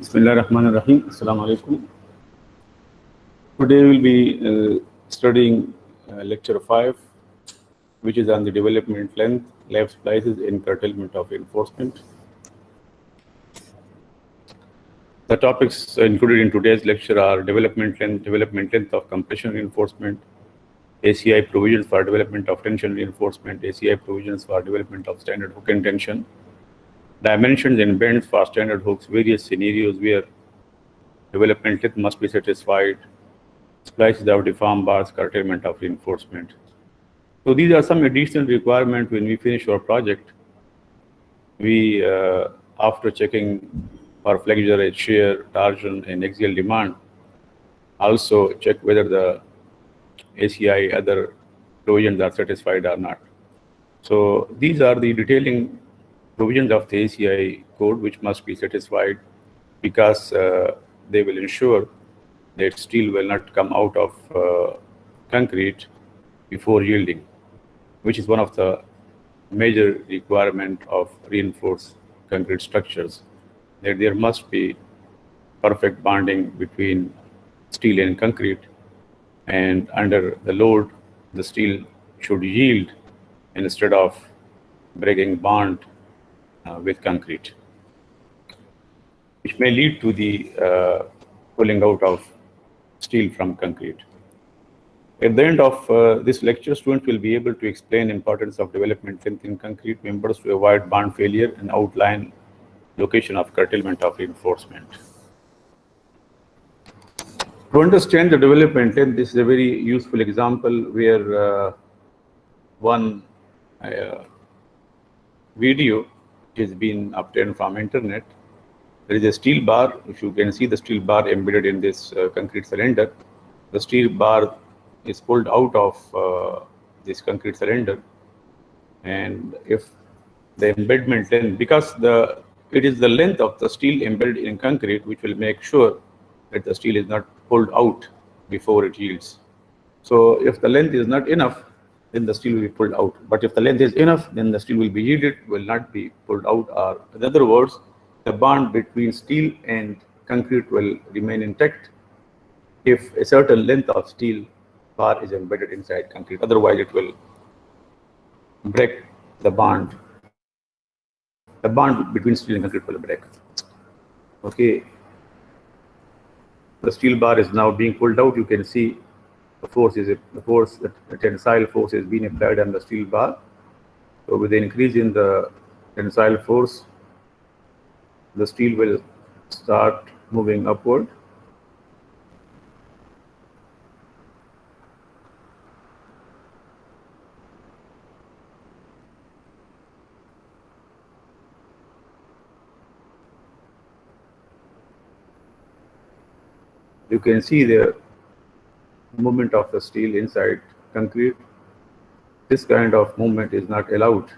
Bismillahirrahmanirrahim. Assalamu alaikum. Today we will be studying lecture 5, which is on the development length, lab splices, and curtailment of reinforcement. The topics included in today's lecture are development length of compression reinforcement, ACI provisions for development of tension reinforcement, ACI provisions for development of standard hook and tension, dimensions and bends for standard hooks, various scenarios where development length must be satisfied, splices of deformed bars, curtailment of reinforcement. So these are some additional requirements when we finish our project. We, after checking for flexure, edge shear, torsion, and axial demand, also check whether the ACI other provisions are satisfied or not. So these are the detailing provisions of the ACI code which must be satisfied, because they will ensure that steel will not come out of concrete before yielding, which is one of the major requirement of reinforced concrete structures, that there must be perfect bonding between steel and concrete, and under the load the steel should yield instead of breaking bond with concrete, which may lead to the pulling out of steel from concrete. At the end of this lecture, students will be able to explain importance of development length in concrete members to avoid bond failure and outline location of curtailment of reinforcement. To understand the development length, this is a very useful example where one video is being obtained from internet. There is a steel bar. If you can see the steel bar embedded in this concrete cylinder, the steel bar is pulled out of this concrete cylinder, and if the embedment length, because it is the length of the steel embedded in concrete which will make sure that the steel is not pulled out before it yields. So if the length is not enough, then the steel will be pulled out. But if the length is enough, then the steel will be yielded, will not be pulled out. Or in other words, the bond between steel and concrete will remain intact if a certain length of steel bar is embedded inside concrete. Otherwise, it will break the bond. The bond between steel and concrete will break. Okay. The steel bar is now being pulled out. You can see the force is the tensile force is being applied on the steel bar. So with the increase in the tensile force, the steel will start moving upward. You can see the movement of the steel inside concrete. This kind of movement is not allowed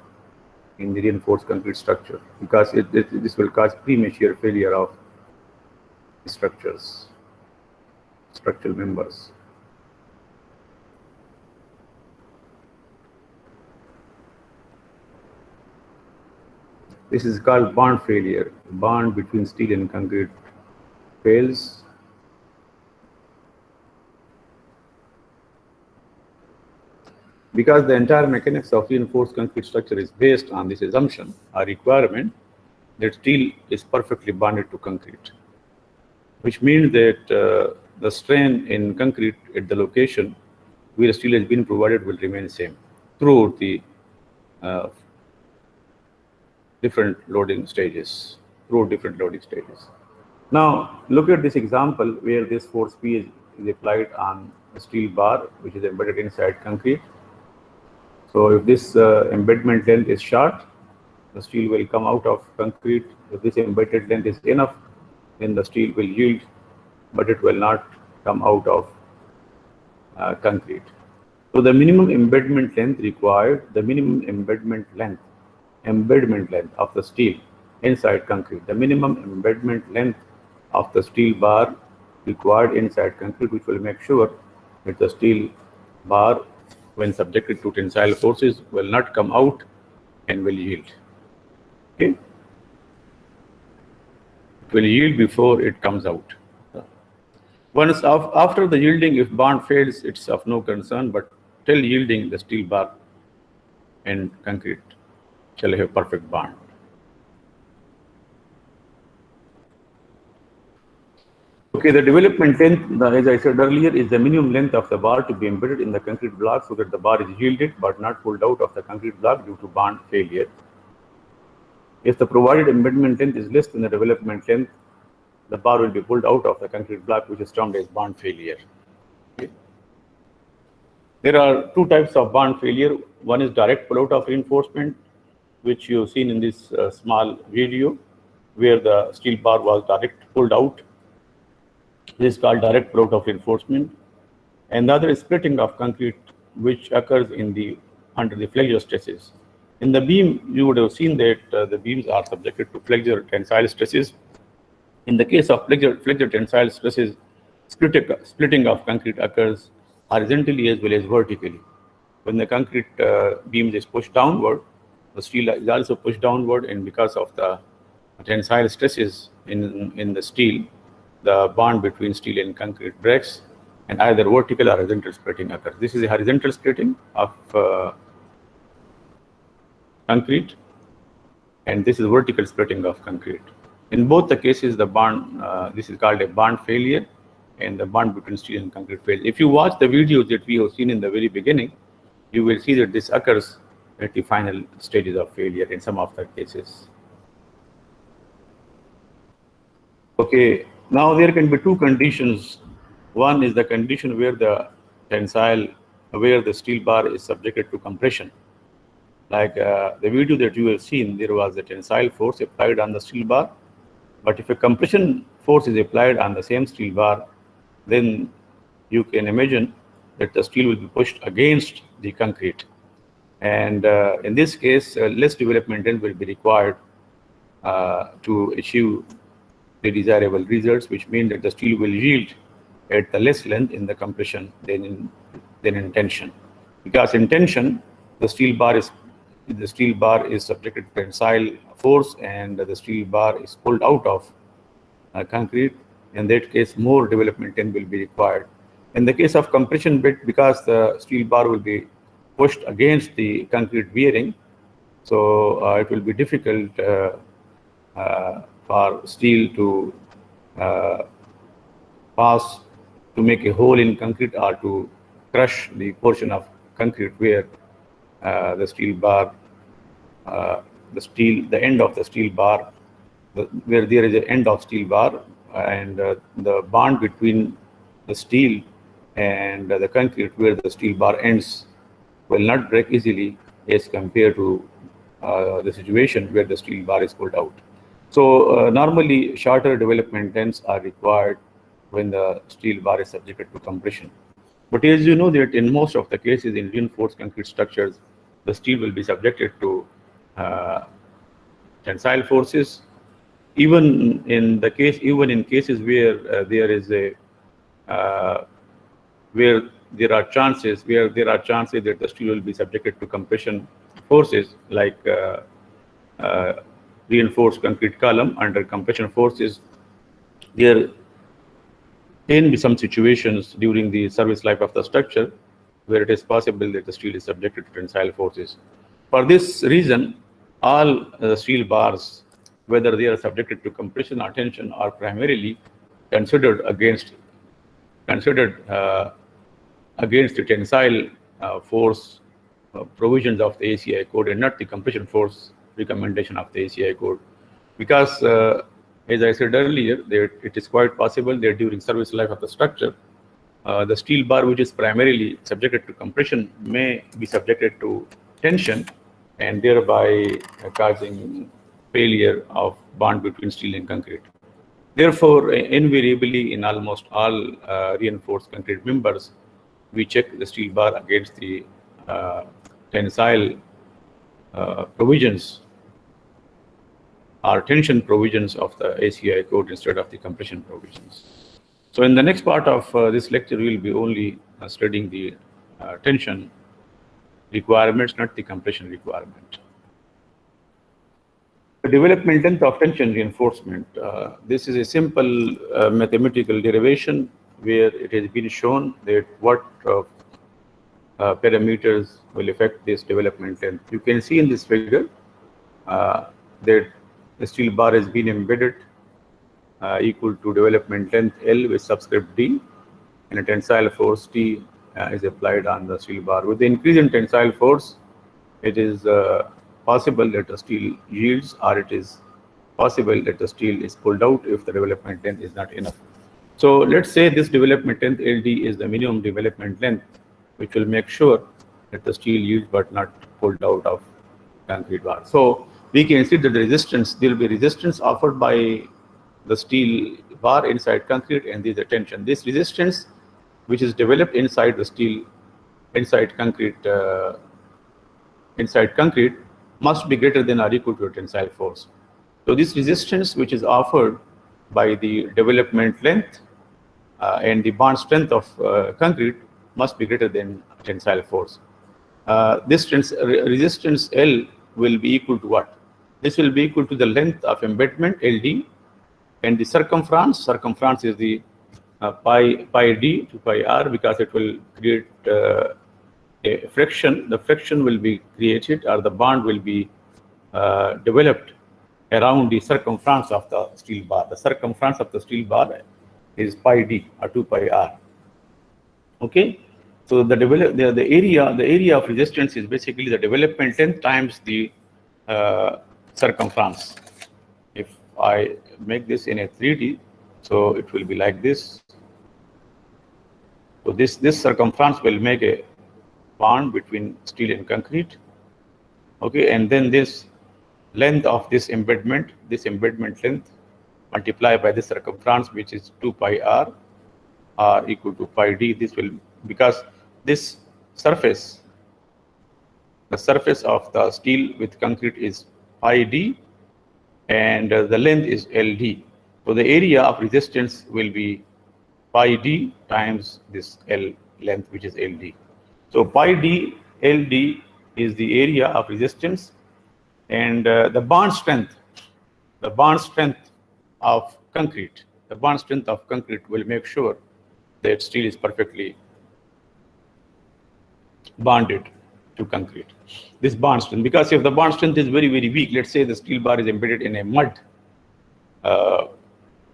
in the reinforced concrete structure, because this will cause premature failure of structures, structural members. This is called bond failure. Bond between steel and concrete fails. Because the entire mechanics of reinforced concrete structure is based on this assumption or requirement that steel is perfectly bonded to concrete, which means that the strain in concrete at the location where steel has been provided will remain the same throughout the different loading stages. Now, look at this example where this force P is applied on a steel bar which is embedded inside concrete. So if this embedment length is short, the steel will come out of concrete. If this embedded length is enough, then the steel will yield, but it will not come out of concrete. So the minimum embedment length required, the minimum embedment length of the steel inside concrete, the minimum embedment length of the steel bar required inside concrete, which will make sure that the steel bar, when subjected to tensile forces, will not come out and will yield. Okay. will yield before it comes out. Once after the yielding, if bond fails, it's of no concern, but till yielding, the steel bar and concrete shall have perfect bond. Okay, the development length, as I said earlier, is the minimum length of the bar to be embedded in the concrete block so that the bar is yielded but not pulled out of the concrete block due to bond failure. If the provided embedment length is less than the development length, the bar will be pulled out of the concrete block, which is termed as bond failure. Okay. There are two types of bond failure. One is direct pull-out of reinforcement, which you've seen in this small video, where the steel bar was pulled out. This is called direct pull-out of reinforcement. And the other is splitting of concrete, which occurs under the flexure stresses. In the beam, you would have seen that the beams are subjected to flexure tensile stresses. In the case of flexure tensile stresses, splitting of concrete occurs horizontally as well as vertically. When the concrete beam is pushed downward, the steel is also pushed downward, and because of the tensile stresses in the steel, the bond between steel and concrete breaks, and either vertical or horizontal splitting occurs. This is a horizontal splitting of concrete, and this is vertical splitting of concrete. In both the cases, the bond, this is called a bond failure, and the bond between steel and concrete fails. If you watch the videos that we have seen in the very beginning, you will see that this occurs at the final stages of failure in some of the cases. Okay, now there can be two conditions. One is the condition where the steel bar is subjected to compression. Like the video that you have seen, there was a tensile force applied on the steel bar. But if a compression force is applied on the same steel bar, then you can imagine that the steel will be pushed against the concrete. And in this case, less development length will be required to achieve the desirable results, which mean that the steel will yield at the less length in the compression than in tension. Because in tension, the steel bar is subjected to tensile force, and the steel bar is pulled out of concrete. In that case, more development length will be required. In the case of compression bit, because the steel bar will be pushed against the concrete bearing, so it will be difficult for steel to pass to make a hole in concrete or to crush the portion of concrete where the steel bar, the end of the steel bar, where there is an end of steel bar, and the bond between the steel and the concrete where the steel bar ends will not break easily as compared to the situation where the steel bar is pulled out. So normally shorter development lengths are required when the steel bar is subjected to compression. But as you know that in most of the cases in reinforced concrete structures, the steel will be subjected to tensile forces. Even in cases where there are chances that the steel will be subjected to compression forces, like reinforced concrete column under compression forces, there can be some situations during the service life of the structure where it is possible that the steel is subjected to tensile forces. For this reason, all steel bars, whether they are subjected to compression or tension, are primarily considered against the tensile force provisions of the ACI code and not the compression force recommendation of the ACI code. Because as I said earlier, that it is quite possible that during service life of the structure, the steel bar, which is primarily subjected to compression, may be subjected to tension, and thereby causing failure of bond between steel and concrete. Therefore, invariably in almost all reinforced concrete members, we check the steel bar against the tensile provisions or tension provisions of the ACI code instead of the compression provisions. So in the next part of this lecture, we will be only studying the tension requirements, not the compression requirement. The development length of tension reinforcement. This is a simple mathematical derivation where it has been shown that what parameters will affect this development length. You can see in this figure that the steel bar has been embedded equal to development length L with subscript D, and a tensile force T is applied on the steel bar. With the increase in tensile force, it is possible that the steel yields, or it is possible that the steel is pulled out if the development length is not enough. So let's say this development length LD is the minimum development length, which will make sure that the steel yields but not pulled out of concrete bar. So we can see that the resistance, there will be resistance offered by the steel bar inside concrete, and there is a tension. This resistance, which is developed inside the steel, inside concrete, must be greater than or equal to a tensile force. So this resistance, which is offered by the development length and the bond strength of concrete, must be greater than tensile force. This resistance L will be equal to what? This will be equal to the length of embedment LD, and the circumference is the pi d to pi r, because it will create a friction. The friction will be created, or the bond will be developed around the circumference of the steel bar. The circumference of the steel bar is pi d or 2 pi r. Okay, so the area of resistance is basically the development length times the circumference. If I make this in a 3D, so it will be like this. So this circumference will make a bond between steel and concrete. Okay, and then this length of this embedment length multiplied by the circumference, which is 2 pi r equal to pi d. This will, because this surface, the surface of the steel with concrete is pi d, and the length is LD. So the area of resistance will be pi d times this L length, which is LD. So pi d LD is the area of resistance, and the bond strength of concrete, will make sure that steel is perfectly bonded to concrete. This bond strength, because if the bond strength is very, very weak, let's say the steel bar is embedded in a mud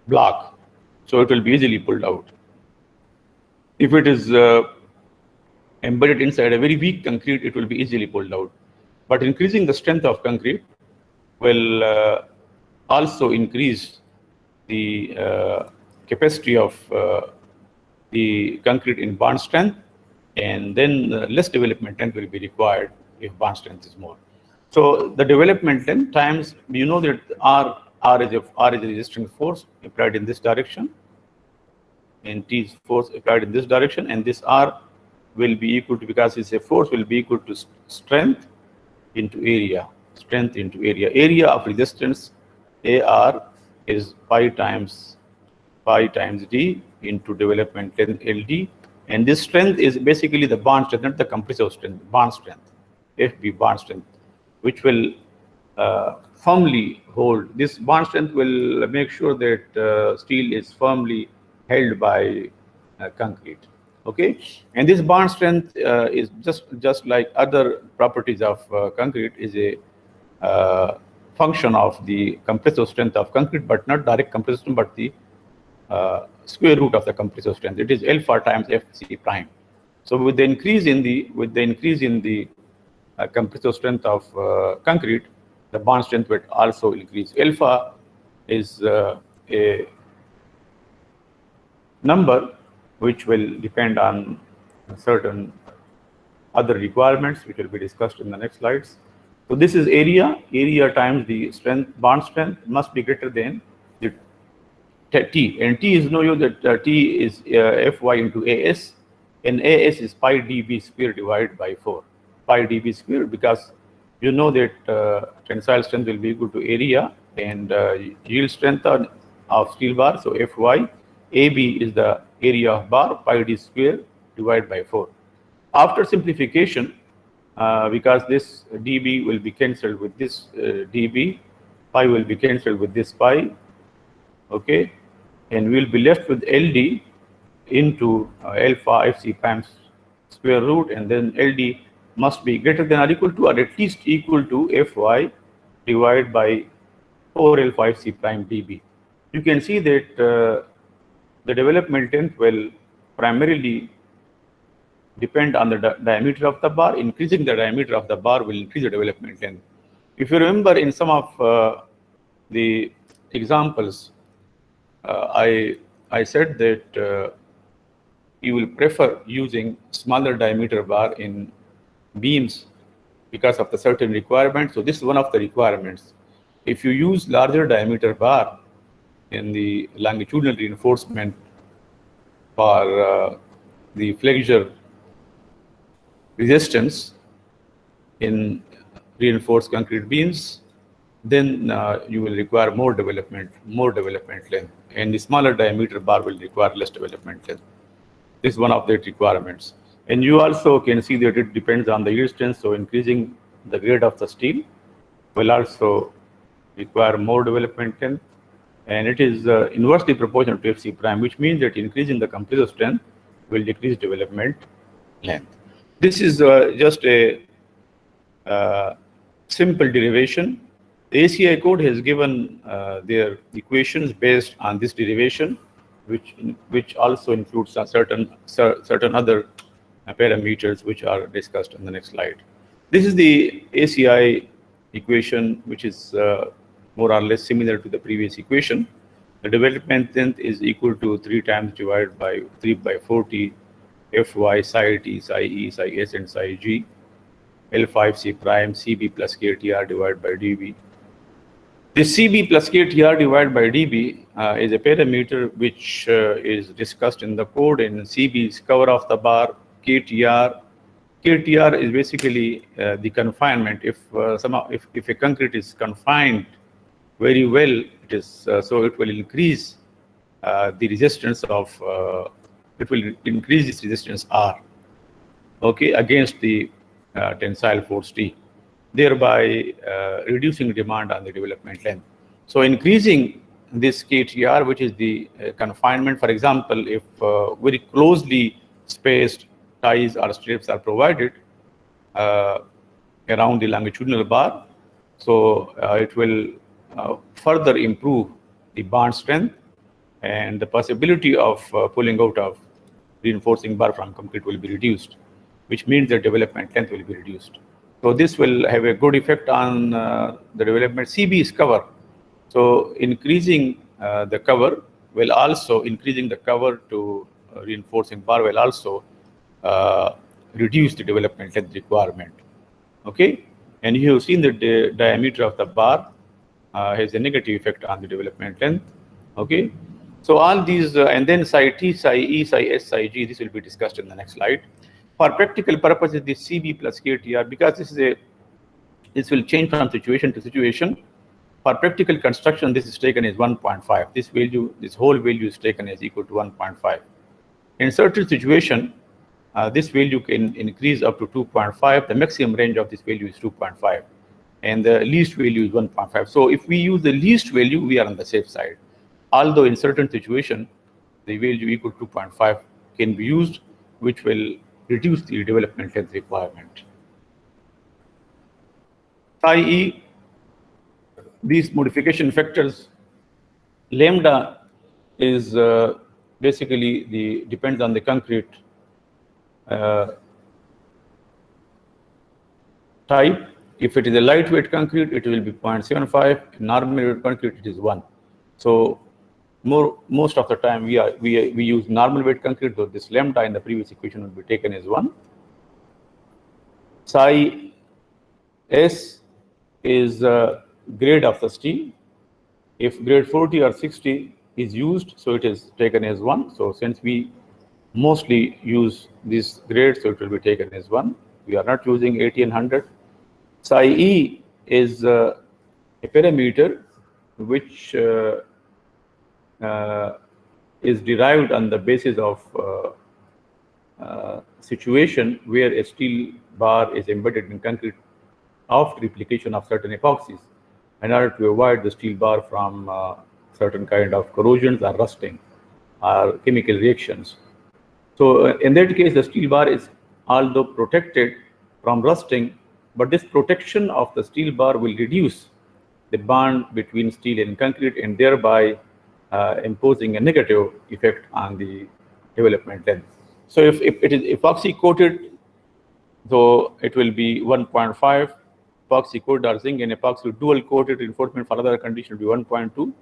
block, so it will be easily pulled out. If it is embedded inside a very weak concrete, it will be easily pulled out. But increasing the strength of concrete will also increase the capacity of the concrete in bond strength, and then less development length will be required if bond strength is more. So the development length times, you know that R is a resisting force applied in this direction, and T is force applied in this direction, and this R will be equal to, because it's a force, will be equal to strength into area. Area of resistance AR is pi times D into development length LD, and this strength is basically the bond strength, not the compressive strength, bond strength, FB bond strength, which will firmly hold. This bond strength will make sure that steel is firmly held by concrete. Okay, and this bond strength is just like other properties of concrete, is a function of the compressive strength of concrete, but not direct compressive strength, but the square root of the compressive strength. It is alpha times Fc prime. So with the increase in the compressive strength of concrete, the bond strength will also increase. Alpha is a number which will depend on certain other requirements, which will be discussed in the next slides. So this is area times the strength, bond strength must be greater than the T, and T is that T is Fy into As, and As is pi dB square divided by 4. Pi dB square, because you know that tensile strength will be equal to area and yield strength of steel bar. So Fy, AB is the area of bar, pi d square divided by 4. After simplification, because this dB will be cancelled with this dB, Pi will be cancelled with this pi, okay, and we'll be left with LD into alpha FC prime square root, and then LD must be greater than or equal to, or at least equal to, Fy divided by 4 alpha FC prime dB. You can see that the development length will primarily depend on the diameter of the bar. Increasing the diameter of the bar will increase the development length. If you remember in some of the examples, I said that you will prefer using smaller diameter bar in beams because of the certain requirements. So this is one of the requirements. If you use larger diameter bar in the longitudinal reinforcement for the flexure resistance in reinforced concrete beams, then you will require more development length, and the smaller diameter bar will require less development length. This is one of the requirements. And you also can see that it depends on the yield strength, so increasing the grade of the steel will also require more development length, and it is inversely proportional to FC prime, which means that increasing the compressive strength will decrease development length. This is just a simple derivation. The ACI code has given their equations based on this derivation, which also includes certain other parameters which are discussed in the next slide. This is the ACI equation, which is more or less similar to the previous equation. The development length is equal to 3 times divided by 3 by 40 Fy psi t psi e psi s and psi g L5 C prime CB plus KTR divided by dB. This CB plus KTR divided by dB is a parameter which is discussed in the code, and CB is cover of the bar. KTR is basically the confinement. If a concrete is confined very well, it is so it will increase the resistance of it will increase its resistance R, okay, against the tensile force T, thereby reducing demand on the development length. So increasing this KTR, which is the confinement, for example, if very closely spaced ties or strips are provided around the longitudinal bar, so it will further improve the bond strength, and the possibility of pulling out of reinforcing bar from concrete will be reduced, which means the development length will be reduced. So this will have a good effect on the development. CB is cover. So increasing the cover will also, increasing the cover to reinforcing bar will also reduce the development length requirement. Okay, and you have seen that the diameter of the bar has a negative effect on the development length. Okay, so all these and then psi t, psi e, psi s, psi g, this will be discussed in the next slide. For practical purposes, this CB plus KTR, because this will change from situation to situation. For practical construction, this is taken as 1.5. This value, this whole value is taken as equal to 1.5. In certain situation, this value can increase up to 2.5. The maximum range of this value is 2.5, and the least value is 1.5. So if we use the least value, we are on the safe side. Although in certain situation, the value equal to 2.5 can be used, which will reduce the development length requirement. Psi e, these modification factors, lambda is basically depends on the concrete type. If it is a lightweight concrete, it will be 0.75. Normal weight concrete, it is 1. So most of the time we use normal weight concrete, though this lambda in the previous equation will be taken as 1. Psi s is grade of the steel. If grade 40 or 60 is used, so it is taken as 1. So since we mostly use this grade, so it will be taken as 1. We are not using 80 and 100. Psi e is a parameter which is derived on the basis of situation where a steel bar is embedded in concrete after replication of certain epoxies. in order to avoid the steel bar from certain kind of corrosions or rusting or chemical reactions. So in that case, the steel bar is although protected from rusting, but this protection of the steel bar will reduce the bond between steel and concrete, and thereby imposing a negative effect on the development length. So if it is epoxy coated, so it will be 1.5. Epoxy coated or zinc and epoxy dual coated reinforcement for other condition will be 1.2.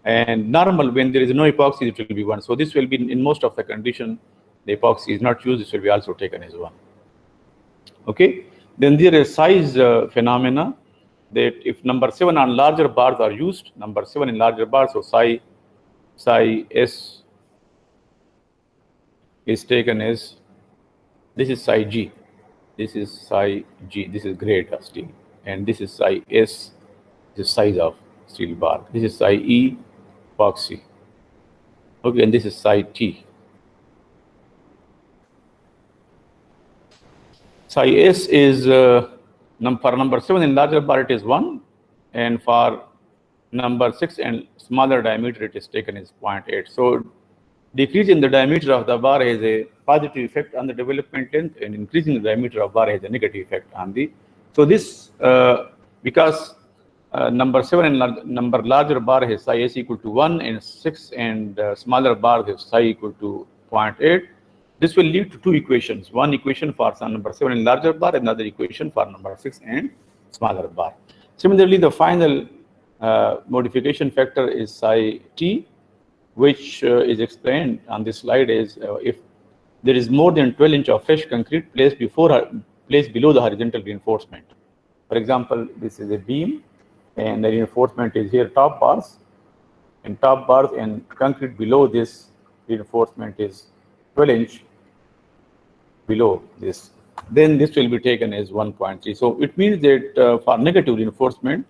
And normal, when there is no epoxy, it will be 1. So this will be in most of the condition, the epoxy is not used, this will be also taken as 1. Okay. Then there is size phenomena, that if number 7 on larger bars are used, number 7 in larger bars, so psi S is taken as, this is psi G, this is psi G, this is grade of steel, and this is psi S, the size of steel bar. This is psi E, epoxy. Okay, and this is psi T. Psi S is for number 7 in larger bar it is 1, and for number 6 and smaller diameter it is taken as 0.8. So decrease in the diameter of the bar has a positive effect on the development length, and increasing the diameter of bar has a negative effect on the. So this because number 7 and number larger bar has psi S equal to 1, and 6 and smaller bar has psi equal to 0.8. This will lead to two equations. One equation for number 7 and larger bar, another equation for number 6 and smaller bar. Similarly, the final modification factor is psi T, which is explained on this slide is if there is more than 12 inch of fresh concrete placed below the horizontal reinforcement. For example, this is a beam, and the reinforcement is here top bars, and concrete below this reinforcement is 12 inch below this. Then this will be taken as 1.3. So it means that for negative reinforcement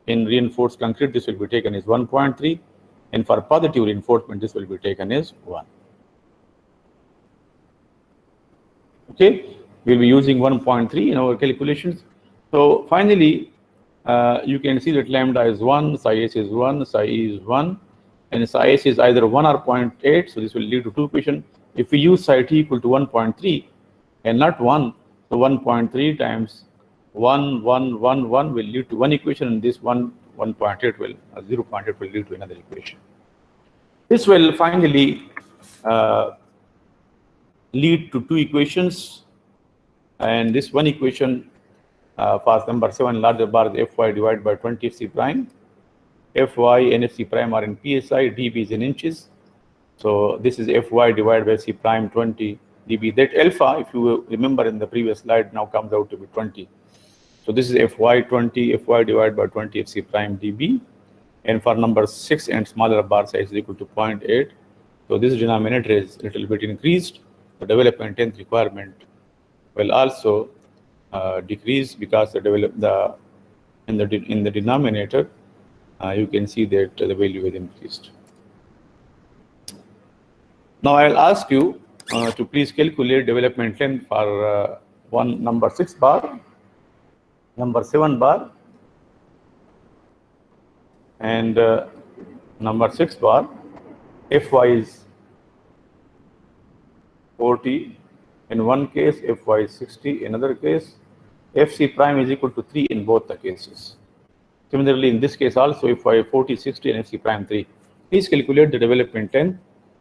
in reinforced concrete, this will be taken as 1.3. And for positive reinforcement, this will be taken as 1. Okay, we'll be using 1.3 in our calculations. So finally, you can see that lambda is 1, psi S is 1, psi E is 1, and psi S is either 1 or 0.8. So this will lead to two equations. If we use psi T equal to 1.3 and not 1, so 1.3 times 1, 1, 1, 1 will lead to one equation, and this 1.8 will 0.8 will lead to another equation. This will finally lead to two equations, and this one equation for number 7 larger bar is Fy divided by 20 Fc prime. Fy and Fc prime are in PSI, dB is in inches. So this is Fy divided by Fc prime 20 dB. That alpha, if you remember in the previous slide, now comes out to be 20. So this is Fy 20, Fy divided by 20 Fc prime dB. And for number 6 and smaller bar size is equal to 0.8. So this denominator is a little bit increased. The development length requirement will also decrease, because in the denominator you can see that the value is increased. Now I'll ask you to please calculate development length for number 6 bar, number 7 bar, and number 6 bar. Fy is 40 in one case, Fy is 60 in another case. Fc prime is equal to 3 in both the cases. Similarly, in this case also, Fy 40, 60 and Fc prime 3. Please calculate the development length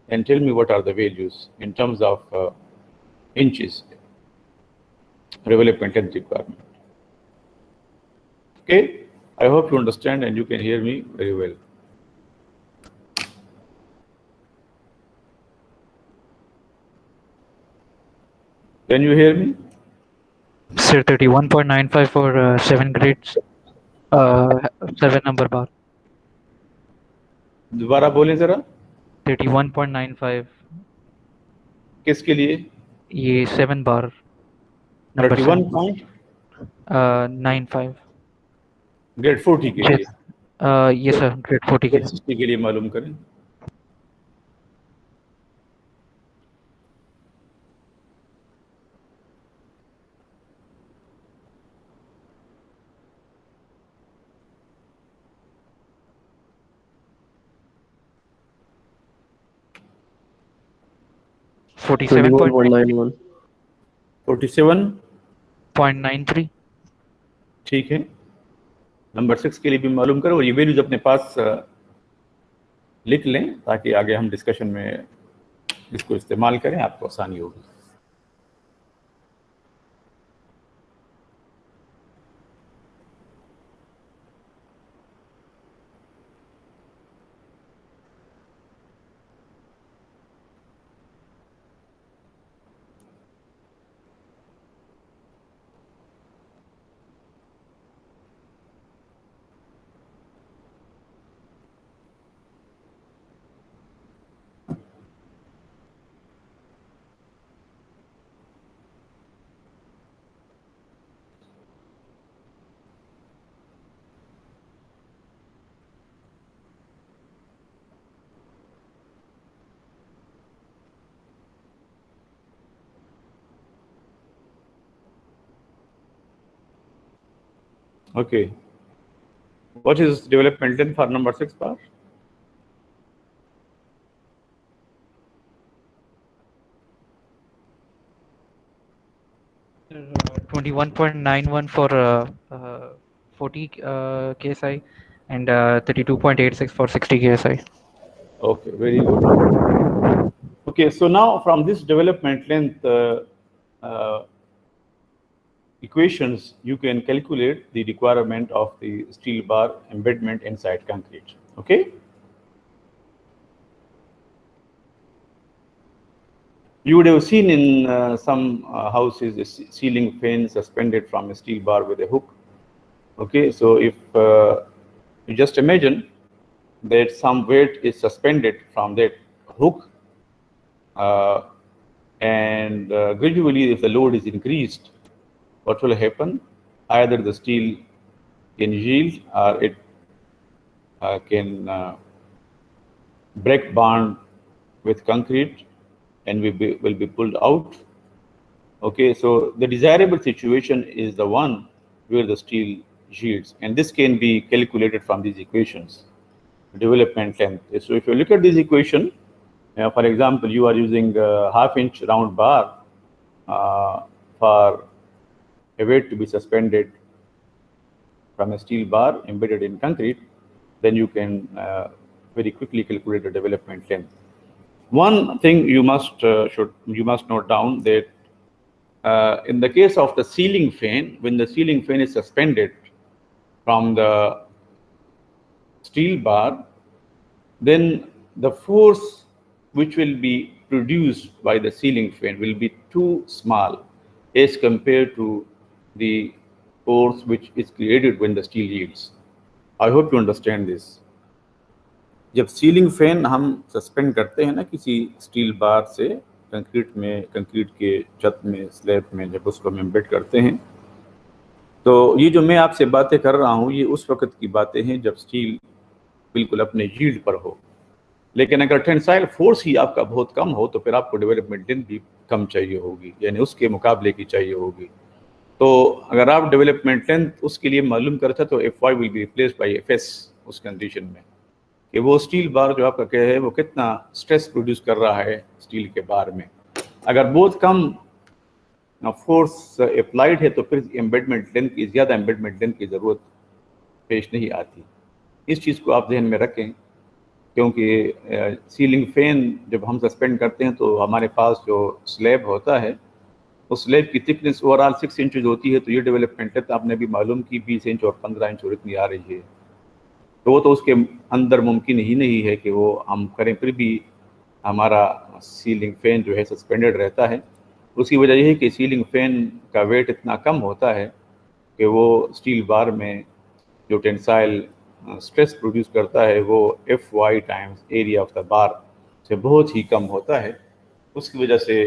and tell me what are the values in terms of inches development length requirement. Okay, I hope you understand and you can hear me very well. Can you hear me? Sir, 31.95 for 7 grades, 7 number bar. दोबारा बोलें जरा. 31.95. किसके लिए? ये 7 बार. Number 31.95 grade 40 के लिए. yes sir, grade 40 के. Grade 60 के लिए मालूम करें. 47.93. 47.93 ठीक है। नंबर 6 के लिए भी मालूम करो और ये वैल्यूज अपने पास लिख लें ताकि आगे हम डिस्कशन में इसको इस्तेमाल करें, आपको आसानी होगी। Okay, what is development length for number 6 bar? Uh, 21.91 for 40 KSI and 32.86 for 60 KSI. Okay, very good. Okay, so now from this development length equations, you can calculate the requirement of the steel bar embedment inside concrete. Okay. You would have seen in some houses a ceiling fan suspended from a steel bar with a hook. Okay, so if you just imagine that some weight is suspended from that hook, and gradually if the load is increased, what will happen? Either the steel can yield or it can break bond with concrete and will be pulled out. Okay, so the desirable situation is the one where the steel yields, and this can be calculated from these equations. Development length. So if you look at this equation, for example, you are using a half-inch round bar for a weight to be suspended from a steel bar embedded in concrete, then you can very quickly calculate the development length. One thing you must note down that in the case of the ceiling fan, when the ceiling fan is suspended from the steel bar, then the force which will be produced by the ceiling fan will be too small as compared to the force which is created when the steel yields. I hope you understand this. जब ceiling fan हम suspend करते हैं ना किसी steel bar से concrete के छत में, स्लैब में, जब उसको हम एम्बेड करते हैं, तो ये जो मैं आपसे बातें कर रहा हूँ ये उस वक्त की बातें हैं जब स्टील बिल्कुल अपने यील्ड पर हो। लेकिन अगर टेंसाइल फोर्स ही आपका बहुत कम हो तो फिर आपको डेवलपमेंट लेंथ भी कम चाहिए होगी, यानी उसके मुकाबले की चाहिए होगी। तो अगर आप डेवलपमेंट लेंथ उसके लिए मालूम करते तो Fy will be replaced by Fs उस कंडीशन में कि वो स्टील बार जो आपका क्या है वो कितना स्ट्रेस प्रोड्यूस कर रहा है स्टील के बार में। अगर बहुत कम फोर्स अप्लाइड है तो फिर एम्बेडमेंट लेंथ की, ज़्यादा एम्बेडमेंट लेंथ की ज़रूरत पेश नहीं आती। इस चीज़ को आप ध्यान में रखें, क्योंकि सीलिंग फैन जब हम सस्पेंड करते हैं तो हमारे पास जो स्लैब होता है उस स्लैब की थिकनेस ओवरऑल 6 इंचेस होती है, तो ये डेवलपमेंट है तो आपने भी मालूम की 20 इंच और 15 इंच और इतनी आ रही है, तो वो तो उसके अंदर मुमकिन ही नहीं है कि वो हम करें। फिर भी हमारा सीलिंग फैन जो है सस्पेंडेड रहता है। उसकी वजह यह है कि सीलिंग फैन का वेट इतना कम होता है कि वो स्टील बार में जो टेंसाइल स्ट्रेस प्रोड्यूस करता है वो Fy times area of the bar से बहुत ही कम होता है। उसकी वजह से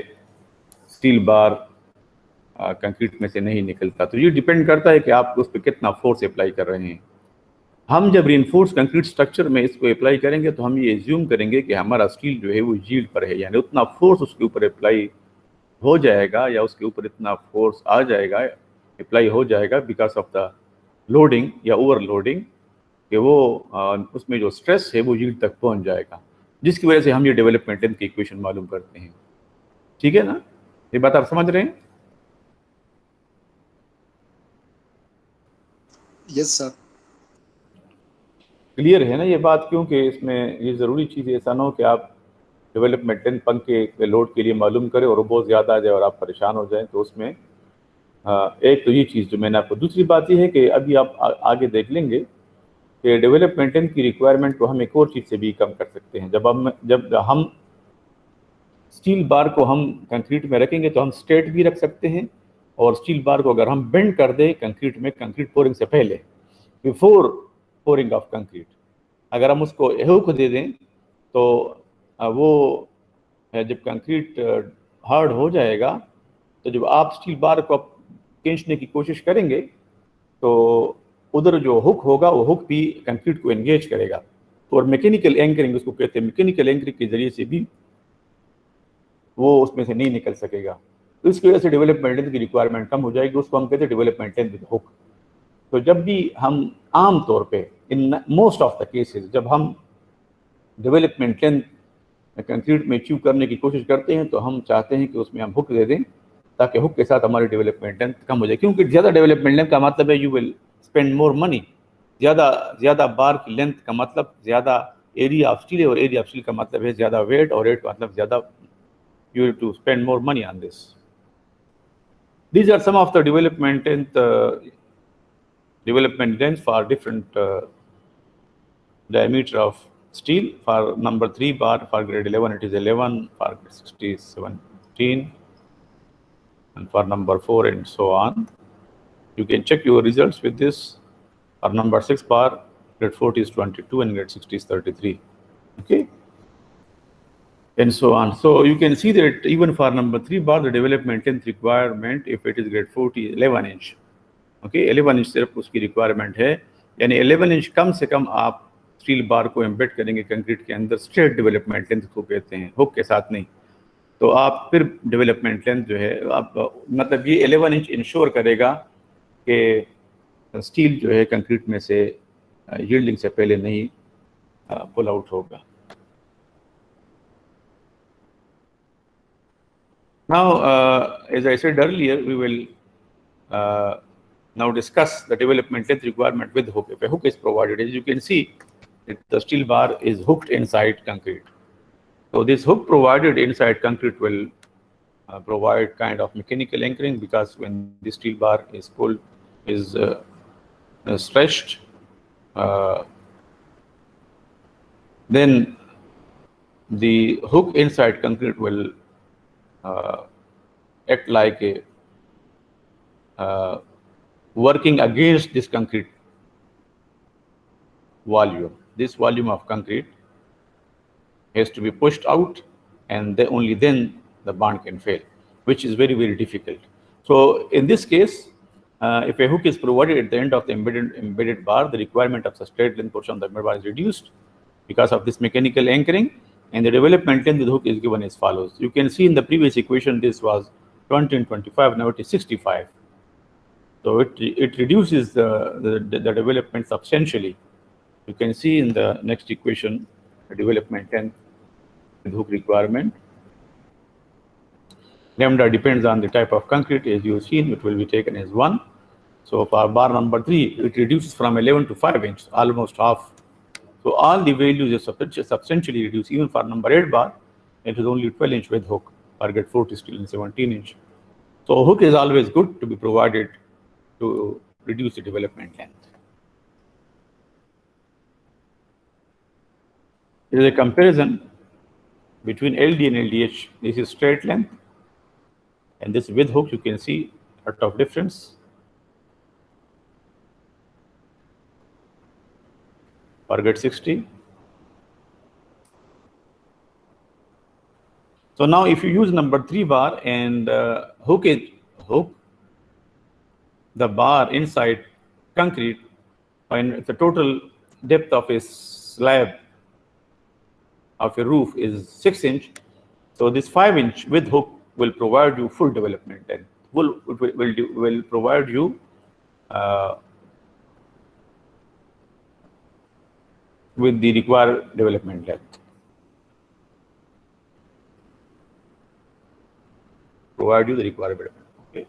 स्टील बार कंक्रीट में से नहीं निकलता। तो ये डिपेंड करता है कि आप उस पर कितना फोर्स अप्लाई कर रहे हैं। हम जब रिइंफोर्स कंक्रीट स्ट्रक्चर में इसको अप्लाई करेंगे तो हम ये एज्यूम करेंगे कि हमारा स्टील जो है वो यील्ड पर है, यानी उतना फोर्स उसके ऊपर अप्लाई हो जाएगा या उसके ऊपर इतना फोर्स आ जाएगा, अप्लाई हो जाएगा बिकॉज ऑफ द लोडिंग या ओवरलोडिंग, कि वो उसमें जो स्ट्रेस है वो यील्ड तक पहुंच जाएगा, जिसकी वजह से हम ये डेवलपमेंट लेंथ की इक्वेशन मालूम करते हैं। ठीक है ना, ये बात आप समझ रहे हैं? Yes sir. क्लियर है ना ये बात? क्योंकि इसमें ये ज़रूरी चीज़ ऐसा ना हो कि आप डेवलपमेंट 10 पंखे के लोड के लिए मालूम करें और वो बहुत ज़्यादा आ जाए और आप परेशान हो जाएं। तो उसमें एक तो ये चीज़ जो मैंने आपको, दूसरी बात ये है कि अभी आप आगे देख लेंगे कि डेवलपमेंट 10 की रिक्वायरमेंट को हम एक और चीज़ से भी कम कर सकते हैं। जब हम स्टील बार को हम कंक्रीट में रखेंगे तो हम स्ट्रेट भी रख सकते हैं, और स्टील बार को अगर हम बेंड कर दें कंक्रीट में, कंक्रीट पोरिंग से पहले, बिफोर पोरिंग ऑफ कंक्रीट, अगर हम उसको हुक दे दें तो वो जब कंक्रीट हार्ड हो जाएगा तो जब आप स्टील बार को खींचने की कोशिश करेंगे तो उधर जो हुक होगा वो हुक भी कंक्रीट को एंगेज करेगा, और मैकेनिकल एंकरिंग उसको कहते हैं, मैकेनिकल एंकरिंग के जरिए से भी वो उसमें से नहीं निकल सकेगा। तो इसकी वजह से डेवलपमेंट की रिक्वायरमेंट कम हो जाएगी, उसको हम कहते हैं डेवलपमेंट विद हुक। तो जब भी हम आम तौर पे in most of the cases जब हम डेवलपमेंट लेंथ कंक्रीट में अचीव करने की कोशिश करते हैं तो हम चाहते हैं कि उसमें हम हुक दे दें ताकि हुक के साथ हमारी डेवलपमेंट लेंथ कम हो जाए, क्योंकि ज़्यादा डेवलपमेंट लेंथ का मतलब है you will spend more money. ज़्यादा बार की लेंथ का मतलब ज़्यादा एरिया ऑफ स्टील है, और एरिया ऑफ स्टील का मतलब है ज़्यादा वेट, और वेट का मतलब ज़्यादा you have to spend more money on this. These are some of the development lengths for different diameter of steel. For number 3 bar, for grade 11 it is 11, for grade 60 is 17, and for number 4 and so on. You can check your results with this. For number 6 bar, grade 40 is 22 and grade 60 is 33. Okay, and so on. So you can see that even for number 3 bar, the development length requirement, if it is grade 40, 11 inch. Okay, 11 inch सिर्फ उसकी requirement है, यानी 11 inch कम से कम आप steel bar को embed करेंगे concrete के अंदर, स्ट्रेट डेवलपमेंट लेंथ को कहते हैं, हुक के साथ नहीं। तो आप फिर डेवलपमेंट लेंथ जो है आप मतलब ये 11 इंच इंश्योर करेगा कि स्टील जो है कंक्रीट में से यील्डिंग से पहले नहीं पुल आउट होगा। Now, as I said earlier, we will now discuss the development length requirement with hook. If a hook is provided, as you can see, the steel bar is hooked inside concrete. So this hook provided inside concrete will provide kind of mechanical anchoring, because when the steel bar is pulled, is stretched, then the hook inside concrete will act like a working against this concrete volume. This volume of concrete has to be pushed out, and only then the bond can fail, which is very, very difficult. So in this case, if a hook is provided at the end of the embedded bar, the requirement of the straight length portion of the embedded bar is reduced because of this mechanical anchoring, and the development length of the hook is given as follows. You can see in the previous equation this was 20 and 25, now it is 65. So it reduces the development substantially. You can see in the next equation the development length with hook requirement. Lambda depends on the type of concrete. As you have seen, it will be taken as 1. So for bar number 3, it reduces from 11 to 5 inch, almost half. So all the values are substantially reduced. Even for number 8 bar, it is only 12 inch with hook. Target 40 is still in 17 inch. So hook is always good to be provided to reduce the development length. There is a comparison between LD and LDH. This is straight length, and this with hook. You can see a lot of difference. Target 60. So now if you use number 3 bar and hook the bar inside concrete, and the total depth of a slab of a roof is 6 inch, so this 5 inch with hook will provide you full development, and will provide you with the required development length. provide you the required development. Okay.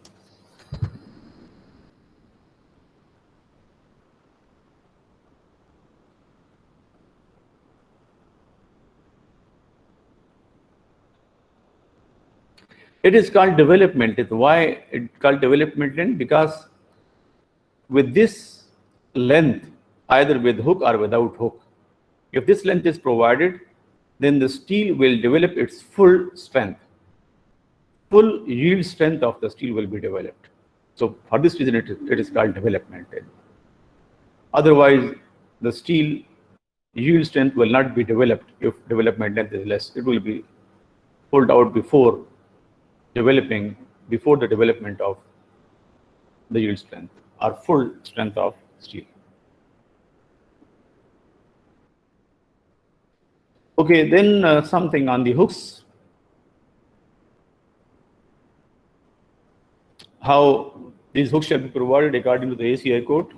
It is called development. Why it's called development length? Because with this length, either with hook or without hook, if this length is provided, then the steel will develop its full strength. Full yield strength of the steel will be developed. So for this reason, it is called development length. Otherwise, the steel yield strength will not be developed if development length is less. It will be pulled out before the development of the yield strength or full strength of steel. Okay, then something on the hooks. How these hooks shall be provided according to the ACI code.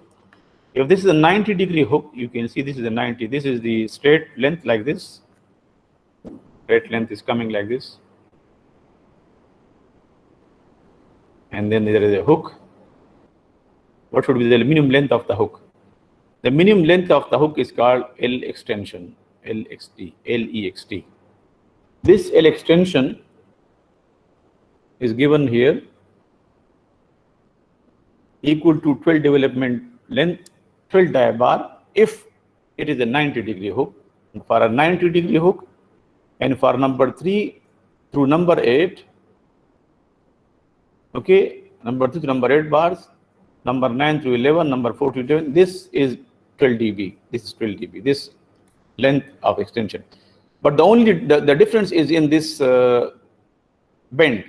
If this is a 90-degree hook, you can see this is a 90. This is the straight length like this. Straight length is coming like this. And then there is a hook. What should be the minimum length of the hook? The minimum length of the hook is called L extension, LXT, LEXT. This L extension is given here equal to 12 development length, 12 dibar if it is a 90-degree hook. For a 90-degree hook and for number 3 through number 8, okay, number 3 to number 8 bars, number 9 through 11, number 4 to 11, this is 12 dB. This is 12 dB, this length of extension. But the difference is in this bend.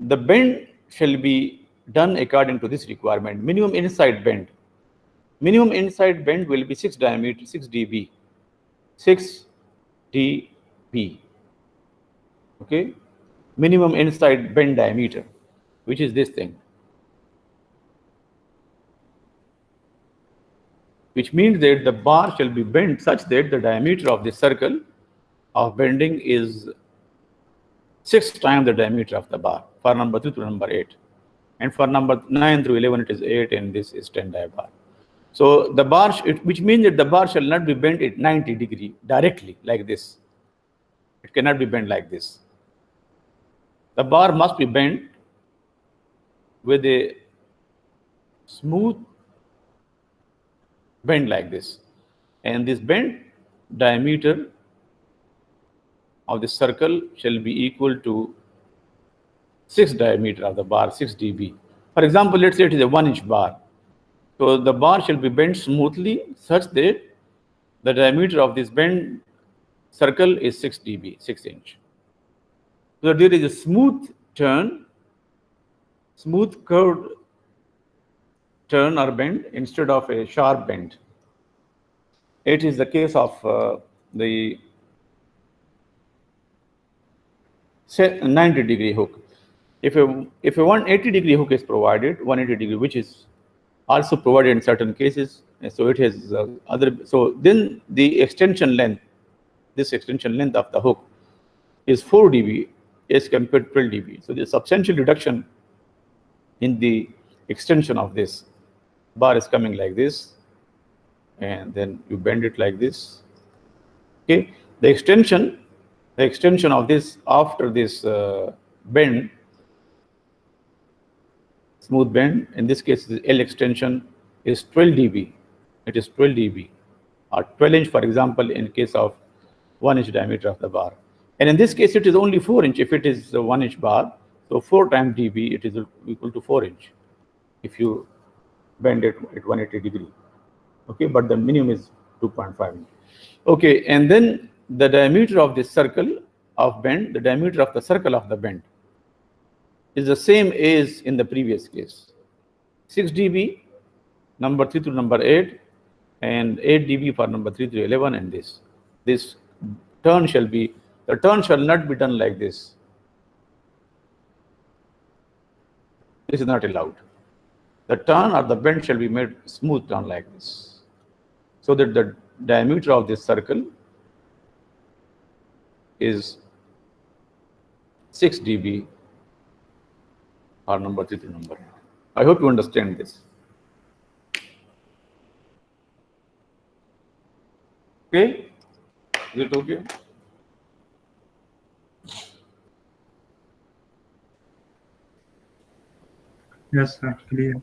The bend shall be done according to this requirement. Minimum inside bend. Minimum inside bend will be 6 diameter, 6 dB. 6 dB. Okay? Minimum inside bend diameter, which is this thing. Which means that the bar shall be bent such that the diameter of the circle of bending is 6 times the diameter of the bar for number 3 to number 8. And for number 9 through 11, it is 8, and this is 10 dibar. So the bar, which means that the bar shall not be bent at 90 degree directly like this. It cannot be bent like this. The bar must be bent with a smooth bend like this. And this bend diameter of the circle shall be equal to 6 diameter of the bar, 6 dB. For example, let's say it is a 1-inch bar. So the bar shall be bent smoothly such that the diameter of this bend circle is 6 dB, 6 inch. So there is a smooth turn, smooth curved turn or bend instead of a sharp bend. It is the case of the 90-degree hook. If a 180-degree hook is provided, 180 degree, which is also provided in certain cases, so it has so then the extension length, this extension length of the hook is 4 dB as compared to 12 dB. So there's substantial reduction in the extension of this. Bar is coming like this, and then you bend it like this. Okay, the extension of this after this bend, smooth bend, in this case the L extension is 12 dB. It is 12 dB or 12 inch, for example, in case of 1-inch diameter of the bar. And in this case, it is only 4 inch if it is a 1-inch bar. So 4 times dB, it is equal to 4 inch if you bend it at 180 degree. Okay, but the minimum is 2.5 inch. Okay, and then the diameter of this circle of bend, the diameter of the circle of the bend is the same as in the previous case. 6 dB, number 3 to number 8, and 8 dB for number 3 to 11, and this turn shall be, the turn shall not be done like this. This is not allowed. The turn or the bend shall be made smooth turn like this, so that the diameter of this circle is 6 dB or number 3 to number 8. I hope you understand this. Okay? Is it okay? Yes, sir. Clear.